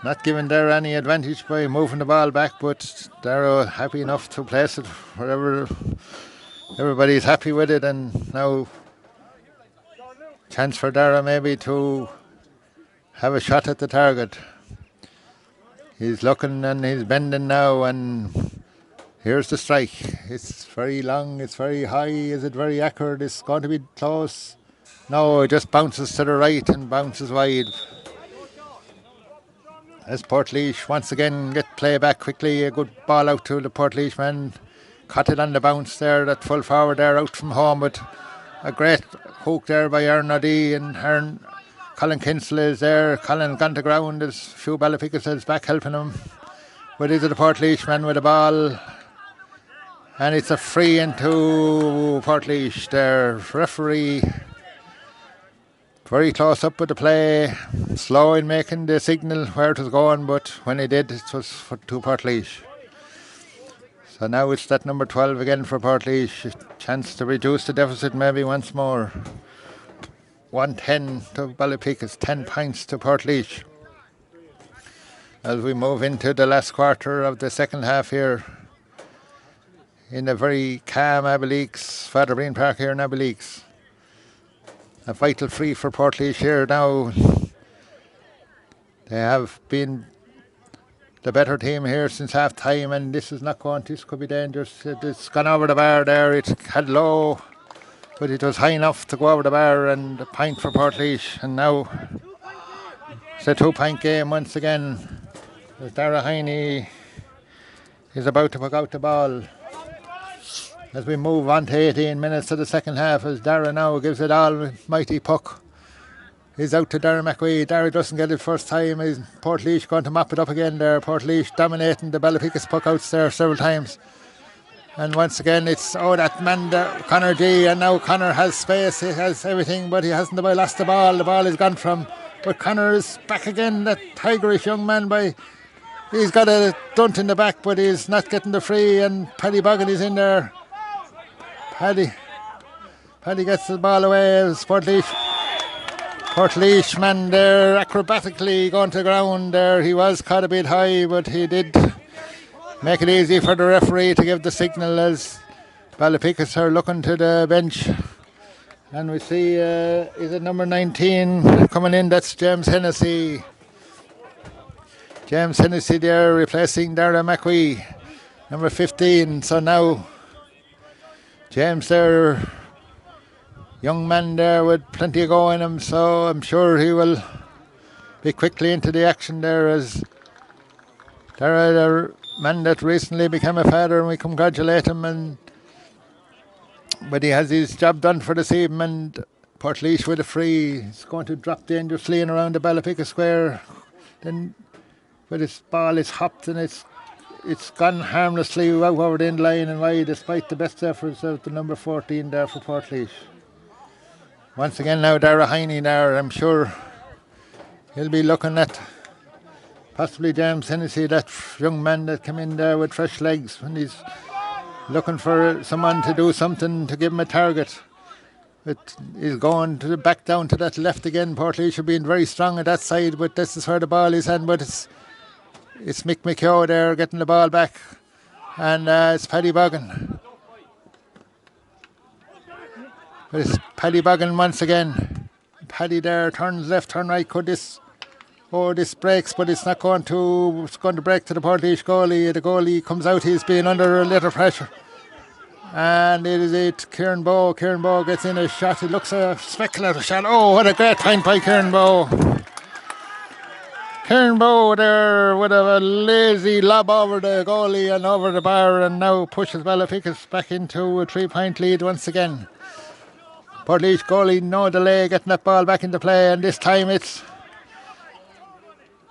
not giving Dara any advantage by moving the ball back, but Dara happy enough to place it wherever everybody's happy with it, and now chance for Dara maybe to have a shot at the target. He's looking and he's bending now, and here's the strike. It's very long, it's very high. Is it very accurate? It's going to be close. No, it just bounces to the right and bounces wide. As Portlaoise once again get play back quickly, a good ball out to the Portlaoise man. Caught it on the bounce there, that full forward there out from home, but a great hook there by Aaron O'Dea, and Colin Kinsella is there. Colin's gone to ground. There's a few Ballypickas back helping him. But is it the Portlaoise man with the ball? And it's a free into Portlaoise there. Referee very close up with the play, slow in making the signal where it was going, but when he did, it was to Portlaoise. So now it's that number 12 again for Portlaoise. Chance to reduce the deficit maybe once more. 110 to Ballypickas, 10 points to Portlaoise. As we move into the last quarter of the second half here in a very calm Abbeyleix, Father Breen Park here in Abbeyleix. A vital free for Portlaoise here now. They have been the better team here since half time, and this could be dangerous. It's gone over the bar there. It had low, but it was high enough to go over the bar, and a point for Portlaoise. And now it's a 2-point game once again. As Dara Heine is about to pick out the ball. As we move on to 18 minutes of the second half, as Dara now gives it all, mighty puck. He's out to Darren McQueen. Dara doesn't get it first time. Portlaoise going to mop it up again there. Portlaoise dominating the Ballypickas puck outs there several times. And once again, it's that man there, Connor G. And now Connor has space, he has everything, but he hasn't lost the ball. The ball is gone from. But Connor is back again, that tigerish young man he's got a dunt in the back, but he's not getting the free, and Paddy Boggin is in there. Paddy gets the ball away as Portlaoise man there acrobatically going to the ground there. He was caught a bit high, but he did make it easy for the referee to give the signal as Ballypickas are looking to the bench. And we see, is it number 19 coming in? That's James Hennessy. James Hennessy there replacing Dara McQueen, number 15. So now James there, young man there with plenty of go in him, so I'm sure he will be quickly into the action there, as Dara, the man that recently became a father, and we congratulate him. But he has his job done for this evening, and Portlaoise with a free. He's going to drop dangerously in around the Ballypickas square. Then, but his ball is hopped and it's gone harmlessly out over the end line and wide, despite the best efforts of the number 14 there for Portlaoise. Once again now Dara Heine there. I'm sure he'll be looking at possibly James Hennessy, that young man that came in there with fresh legs, when he's looking for someone to do something to give him a target. But he's going back down to that left again. Portlaoise should be very strong at that side, but this is where the ball is in. But it's Mick McKeough there getting the ball back, and it's Paddy Boggin. But it's Paddy Boggin once again. Paddy there turns left, turn right. This breaks, but it's not going to. It's going to break to the Portlaoise goalie. The goalie comes out. He's been under a little pressure, and Kieran Bowe. Kieran Bowe gets in a shot. It looks a speculative shot. Oh, what a great point by Kieran Bowe. Kieran Bowe there with a lazy lob over the goalie and over the bar, and now pushes Ballypickas back into a 3-point lead once again. Portlaoise goalie, no delay, getting that ball back into play, and this time it's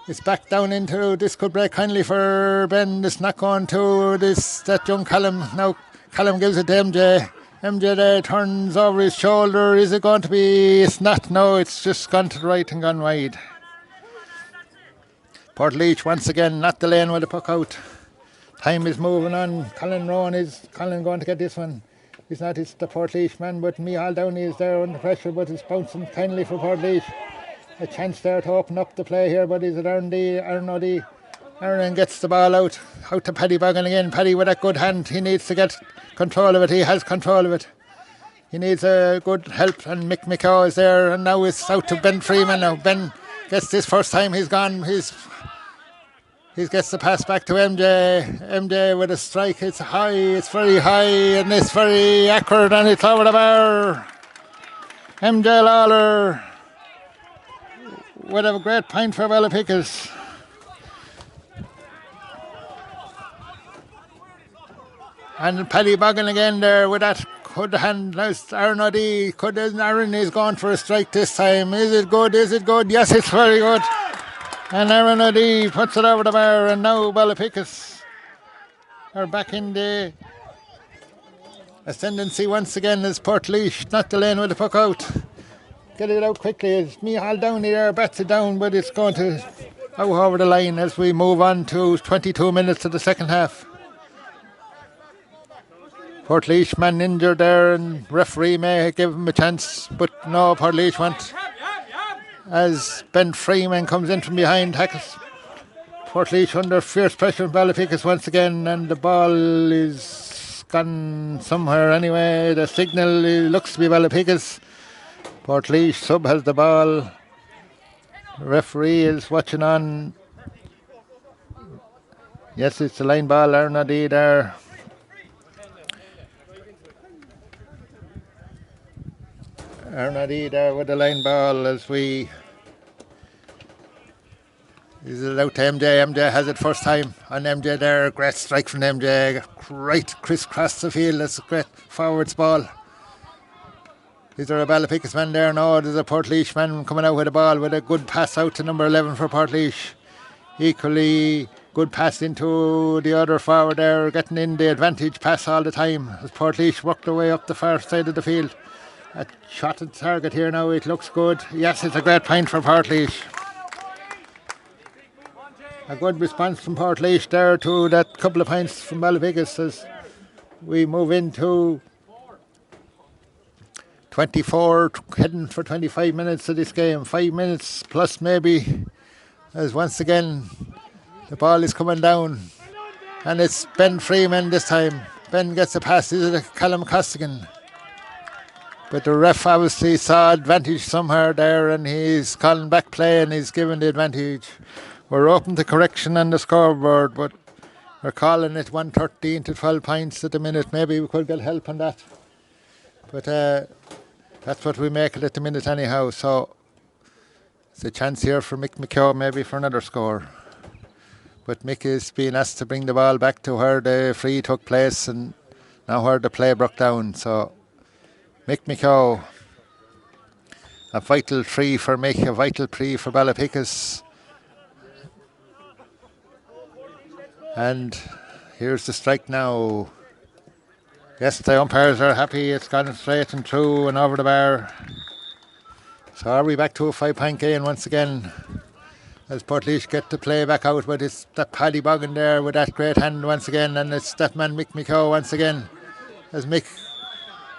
It's back down into this. Could break kindly for Ben. It's not going to that young Callum. Now Callum gives it to MJ. MJ there turns over his shoulder. Is it going to be? It's not. No, it's just gone to the right and gone wide. Portlaoise once again not the lane with the puck out. Time is moving on. Colin going to get this one. It's not. It's the Portlaoise man, but Micheál Downey is there under pressure, but it's bouncing kindly for Portlaoise. A chance there to open up the play here, but is it Aaron Aaron gets the ball out to Paddy Bogan again. Paddy with a good hand. He needs to get control of it. He has control of it. He needs a good help, and Mick McCaw is there, and now it's out to Ben Freeman. Now Ben gets this first time. He's gone. He gets the pass back to MJ. MJ with a strike. It's high. It's very high, and it's very accurate, and it's over the bar. MJ Lawler with a great point for Ballypickas. And Paddy Bogan again there with that good hand. Now Aaron O'Dea. Aaron is going for a strike this time. Is it good? Is it good? Yes, it's very good. And Aaron O'Dea puts it over the bar, and now Ballypickas are back in the ascendancy once again as Portlaoise, not the lane with the puck out. Get it out quickly. It's Micheál Downey there, bats it down, but it's going to out over the line as we move on to 22 minutes of the second half. Portlaoise man injured there, and referee may give him a chance, but no, Portlaoise won't. As Ben Freeman comes in from behind, tackles Portlaoise under fierce pressure from Ballypickas once again, and the ball is gone somewhere anyway. The signal looks to be Ballypickas. Portlaoise sub has the ball. The referee is watching on. Yes, it's the line ball. Aaron O'Dea there. Aaron O'Dea there with the line ball as we... Is it out to MJ? MJ has it first time on MJ there. Great strike from MJ. Right crisscross the field. That's a great forwards ball. Is there a Ballypickas man there? No, there's a Portlaoise man coming out with the ball with a good pass out to number 11 for Portlaoise. Equally good pass into the other forward there, getting in the advantage pass all the time as Portlaoise worked their way up the far side of the field. A shot at target here now, it looks good. Yes, it's a great point for Portlaoise. A good response from Portlaoise there to that couple of points from Ballypickas as we move into 24, heading for 25 minutes of this game. 5 minutes plus maybe, as once again the ball is coming down, and it's Ben Freeman this time. Ben gets a pass. Is it Callum Costigan? But the ref obviously saw advantage somewhere there, and he's calling back play, and he's given the advantage. We're open to correction on the scoreboard, but we're calling it 113 to 12 points at the minute. Maybe we could get help on that. But that's what we make it at the minute anyhow. So it's a chance here for Mick McCaw maybe for another score. But Mick is being asked to bring the ball back to where the free took place and now where the play broke down. So Mick McCaw, a vital free for Mick, a vital free for Ballypickas. And here's the strike now. Yes, the umpires are happy. It's gone straight and through and over the bar. So are we back to a 5-point gain once again as Portlaoise get to play back out, but it's that Paddy Bogan there with that great hand once again, and it's that man Mick McCaw once again as Mick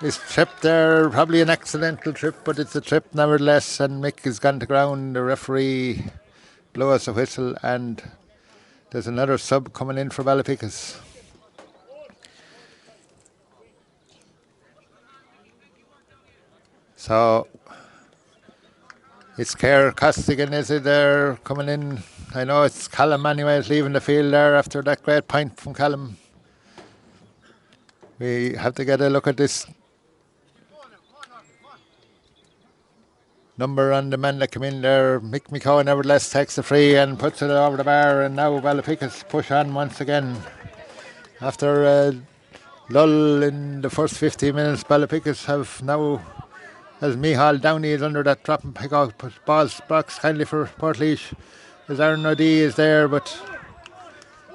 is tripped there. Probably an accidental trip, but it's a trip nevertheless, and Mick has gone to ground. The referee blows us a whistle, and there's another sub coming in for Ballypickas. So it's Kerr Costigan, is it there, coming in? I know it's Callum anyways leaving the field there after that great point from Callum. We have to get a look at this number on the man that came in there. Mick McCaw nevertheless takes the free and puts it over the bar, and now Ballypickas push on once again. After a lull in the first 15 minutes, Ballypickas have now, as Micheál Downey is under that drop and pick out, but balls box kindly for Portlaoise. as Aaron O'Dea is there, but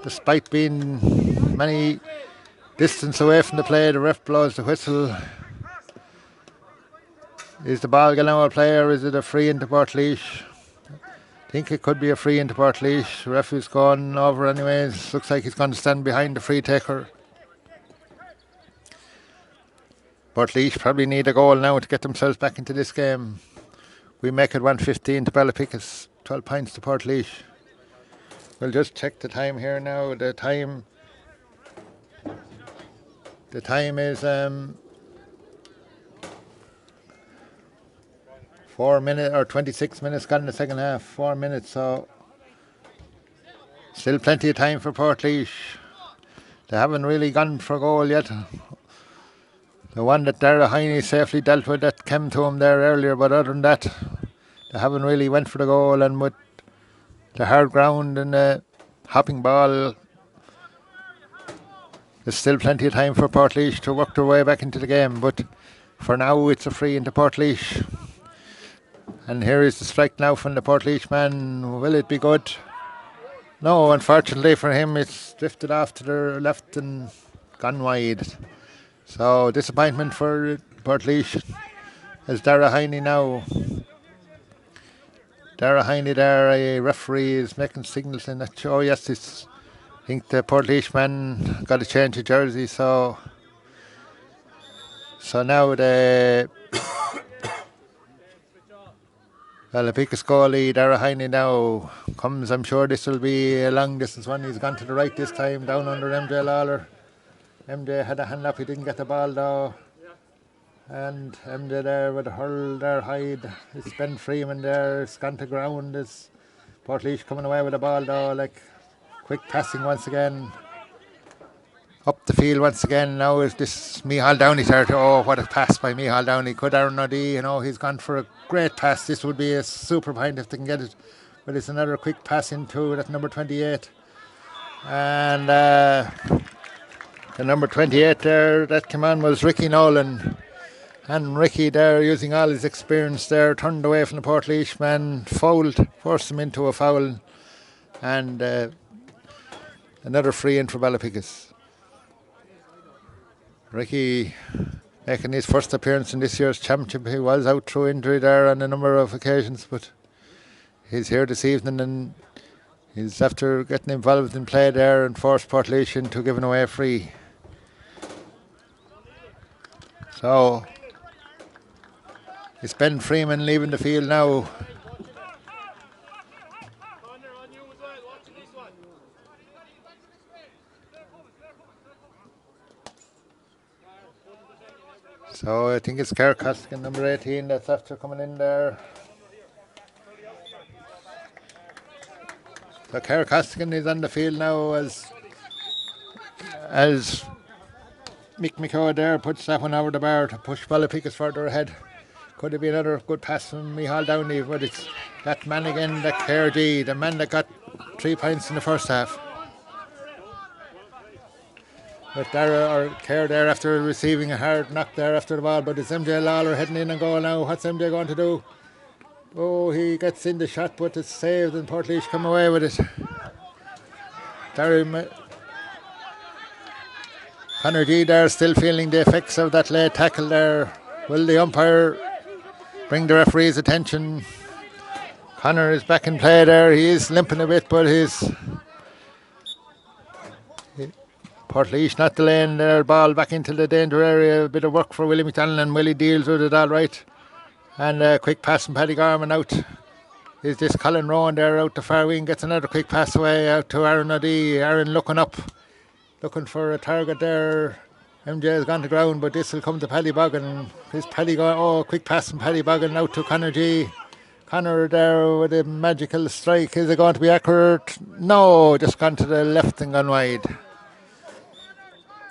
despite being many distance away from the play, the ref blows the whistle. Is the ball going out of play, or is it a free into Portlaoise? I think it could be a free into Portlaoise. The ref is going over anyways. Looks like he's going to stand behind the free taker. Portlaoise probably need a goal now to get themselves back into this game. We make it 1-15 to Ballypickas, 12 points to Portlaoise. We'll just check the time here now. The time is 4 minutes or 26 minutes gone in the second half. 4 minutes, so still plenty of time for Portlaoise. They haven't really gone for a goal yet. The one that Dara Heine safely dealt with, that came to him there earlier, but other than that, they haven't really went for the goal. And with the hard ground and the hopping ball, there's still plenty of time for Portlaoise to work their way back into the game. But for now, it's a free into Portlaoise. And here is the strike now from the Portlaoise man. Will it be good? No, unfortunately for him, it's drifted off to the left and gone wide. So disappointment for Portlaoise as Dara Heine now. Dara Heine there, a referee is making signals in that. Oh yes, I think the Portlaoise man got a change of jersey, so now the Ballypickas goalie Dara Heine now comes. I'm sure this will be a long distance one. He's gone to the right this time, down under MJ Lawler. MJ had a hand up, he didn't get the ball though. And MJ there with a hurl there, hide. It's Ben Freeman there, it's gone to ground. It's Portlaoise coming away with the ball though, like quick passing once again. Up the field once again. Now is this Micheál Downey there. Oh, what a pass by Micheál Downey. Could Aaron O'Dea, he's gone for a great pass. This would be a super point if they can get it. But it's another quick pass into that number 28. And the number 28 there that came on was Ricky Nolan. And Ricky there, using all his experience there, turned away from the Portlaoise man, fouled, forced him into a foul. And another free in for Ballypickas. Ricky making his first appearance in this year's championship. He was out through injury there on a number of occasions, but he's here this evening and he's after getting involved in play there and forced Portlaoise into giving away a free. So it's Ben Freeman leaving the field now. So I think it's Kerr Costigan, number 18, that's after coming in there. So Kerr Costigan is on the field now as Mick McCoy there puts that one over the bar to push Ballypickas further ahead. Could have been another good pass from Micheál Downey, but it's that man again, that Kerr G, the man that got 3 points in the first half. But Kerr there after receiving a hard knock there after the ball, but it's MJ Lawler heading in and goal now. What's MJ going to do? Oh, he gets in the shot, but it's saved and Portlaoise come away with it. Connor G there still feeling the effects of that late tackle there. Will the umpire bring the referee's attention? Connor is back in play there. He is limping a bit, but Portlaoise not delaying their ball back into the danger area. A bit of work for Willie McDonald, and Willie deals with it all right. And a quick pass from Paddy Gorman out. Is this Colin Rowan there out the far wing? Gets another quick pass away out to Aaron O'Dea. Aaron looking up, looking for a target there. MJ has gone to ground, but this will come to Paddy Boggin. Quick pass from Paddy Boggin out to Connor G. Connor there with a magical strike. Is it going to be accurate? No, just gone to the left and gone wide.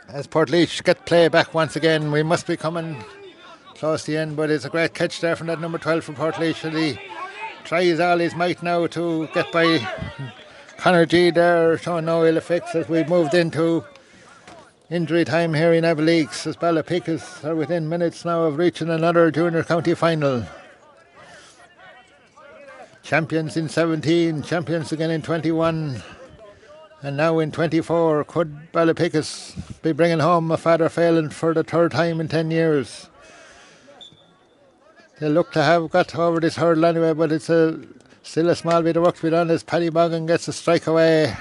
As Portlaoise get play back once again, we must be coming close to the end, but it's a great catch there from that number 12 from Portlaoise. He tries all his might now to get by Connor G there, showing no ill effects as we've moved into injury time here in Ballypickas, as Ballypickas are within minutes now of reaching another junior county final. Champions in 17, champions again in 21, and now in 24. Could Ballypickas be bringing home a Father Phelan for the third time in 10 years? They look to have got over this hurdle anyway, but it's still a small bit of work to be done as Paddy Bogan gets a strike away.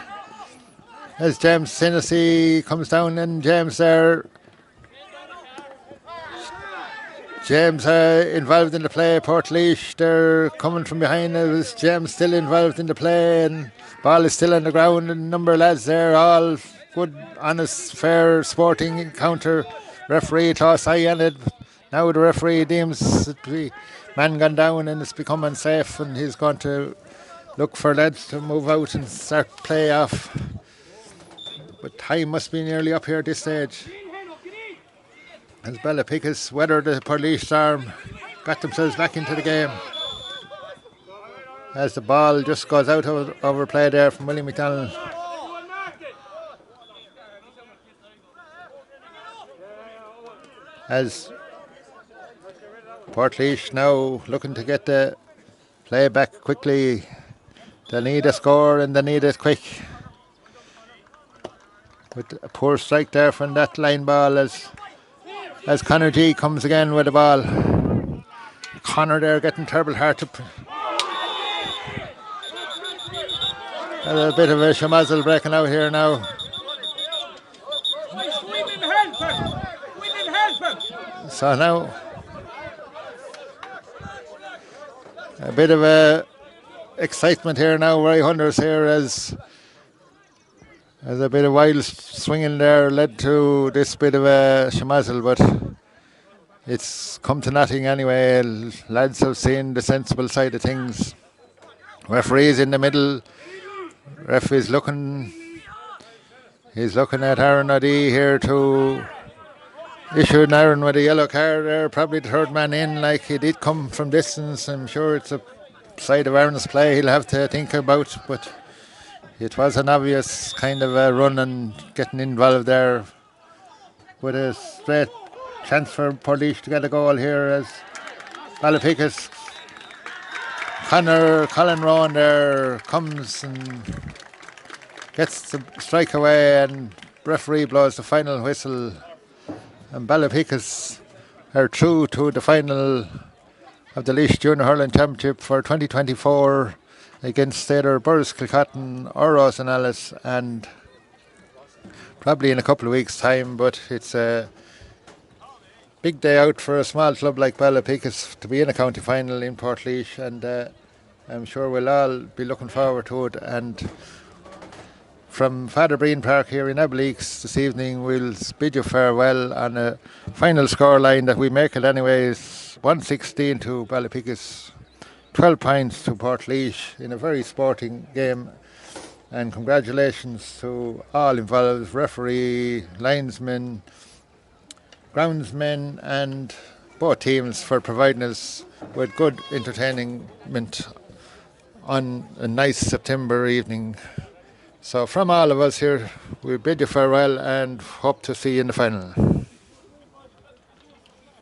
As James Hennessy comes down, and James there. James involved in the play. Portlaoise, they're coming from behind. As James still involved in the play, and ball is still on the ground. And a number of lads there, all good, honest, fair, sporting encounter. Referee toss eye on it. Now the referee deems it to be man gone down, and it's become unsafe, and he's going to look for lads to move out and start play off. But time must be nearly up here at this stage. As Ballypickas weathered the Portlaoise storm, got themselves back into the game. As the ball just goes out over play there from Willie McDonald. As Portlaoise now looking to get the play back quickly. They need a score, and they need it quick. With a poor strike there from that line ball as Connor G comes again with the ball. Connor there getting terrible hard to... A bit of a shamazzle breaking out here now. So now a bit of a excitement here now. Roy Hunters here as a bit of wild swinging there led to this bit of a shamazzle, but it's come to nothing anyway. Lads have seen the sensible side of things. Referee's in the middle. Ref is looking. He's looking at Aaron O'Dea here to issue an Aaron with a yellow card there. Probably the third man in, like he did come from distance. I'm sure it's a side of Aaron's play he'll have to think about, but it was an obvious kind of a run and getting involved there with a straight chance for Portlaoise to get a goal here as Ballypickas. Colin Rowan there comes and gets the strike away, and referee blows the final whistle, and Ballypickas are through to the final of the Laois Junior Hurling Championship for 2024 against either Burris Kilcotton or Rosenellis, and probably in a couple of weeks' time, but it's a big day out for a small club like Ballypickas to be in a county final in Portlaoise, and I'm sure we'll all be looking forward to it. And from Father Breen Park here in Ballypickas this evening, we'll bid you farewell on a final scoreline that we make it anyways, 116 to Ballypickas, 12 points to Portlaoise in a very sporting game. And congratulations to all involved, referee, linesmen, groundsmen, and both teams for providing us with good entertainment on a nice September evening. So from all of us here, we bid you farewell and hope to see you in the final.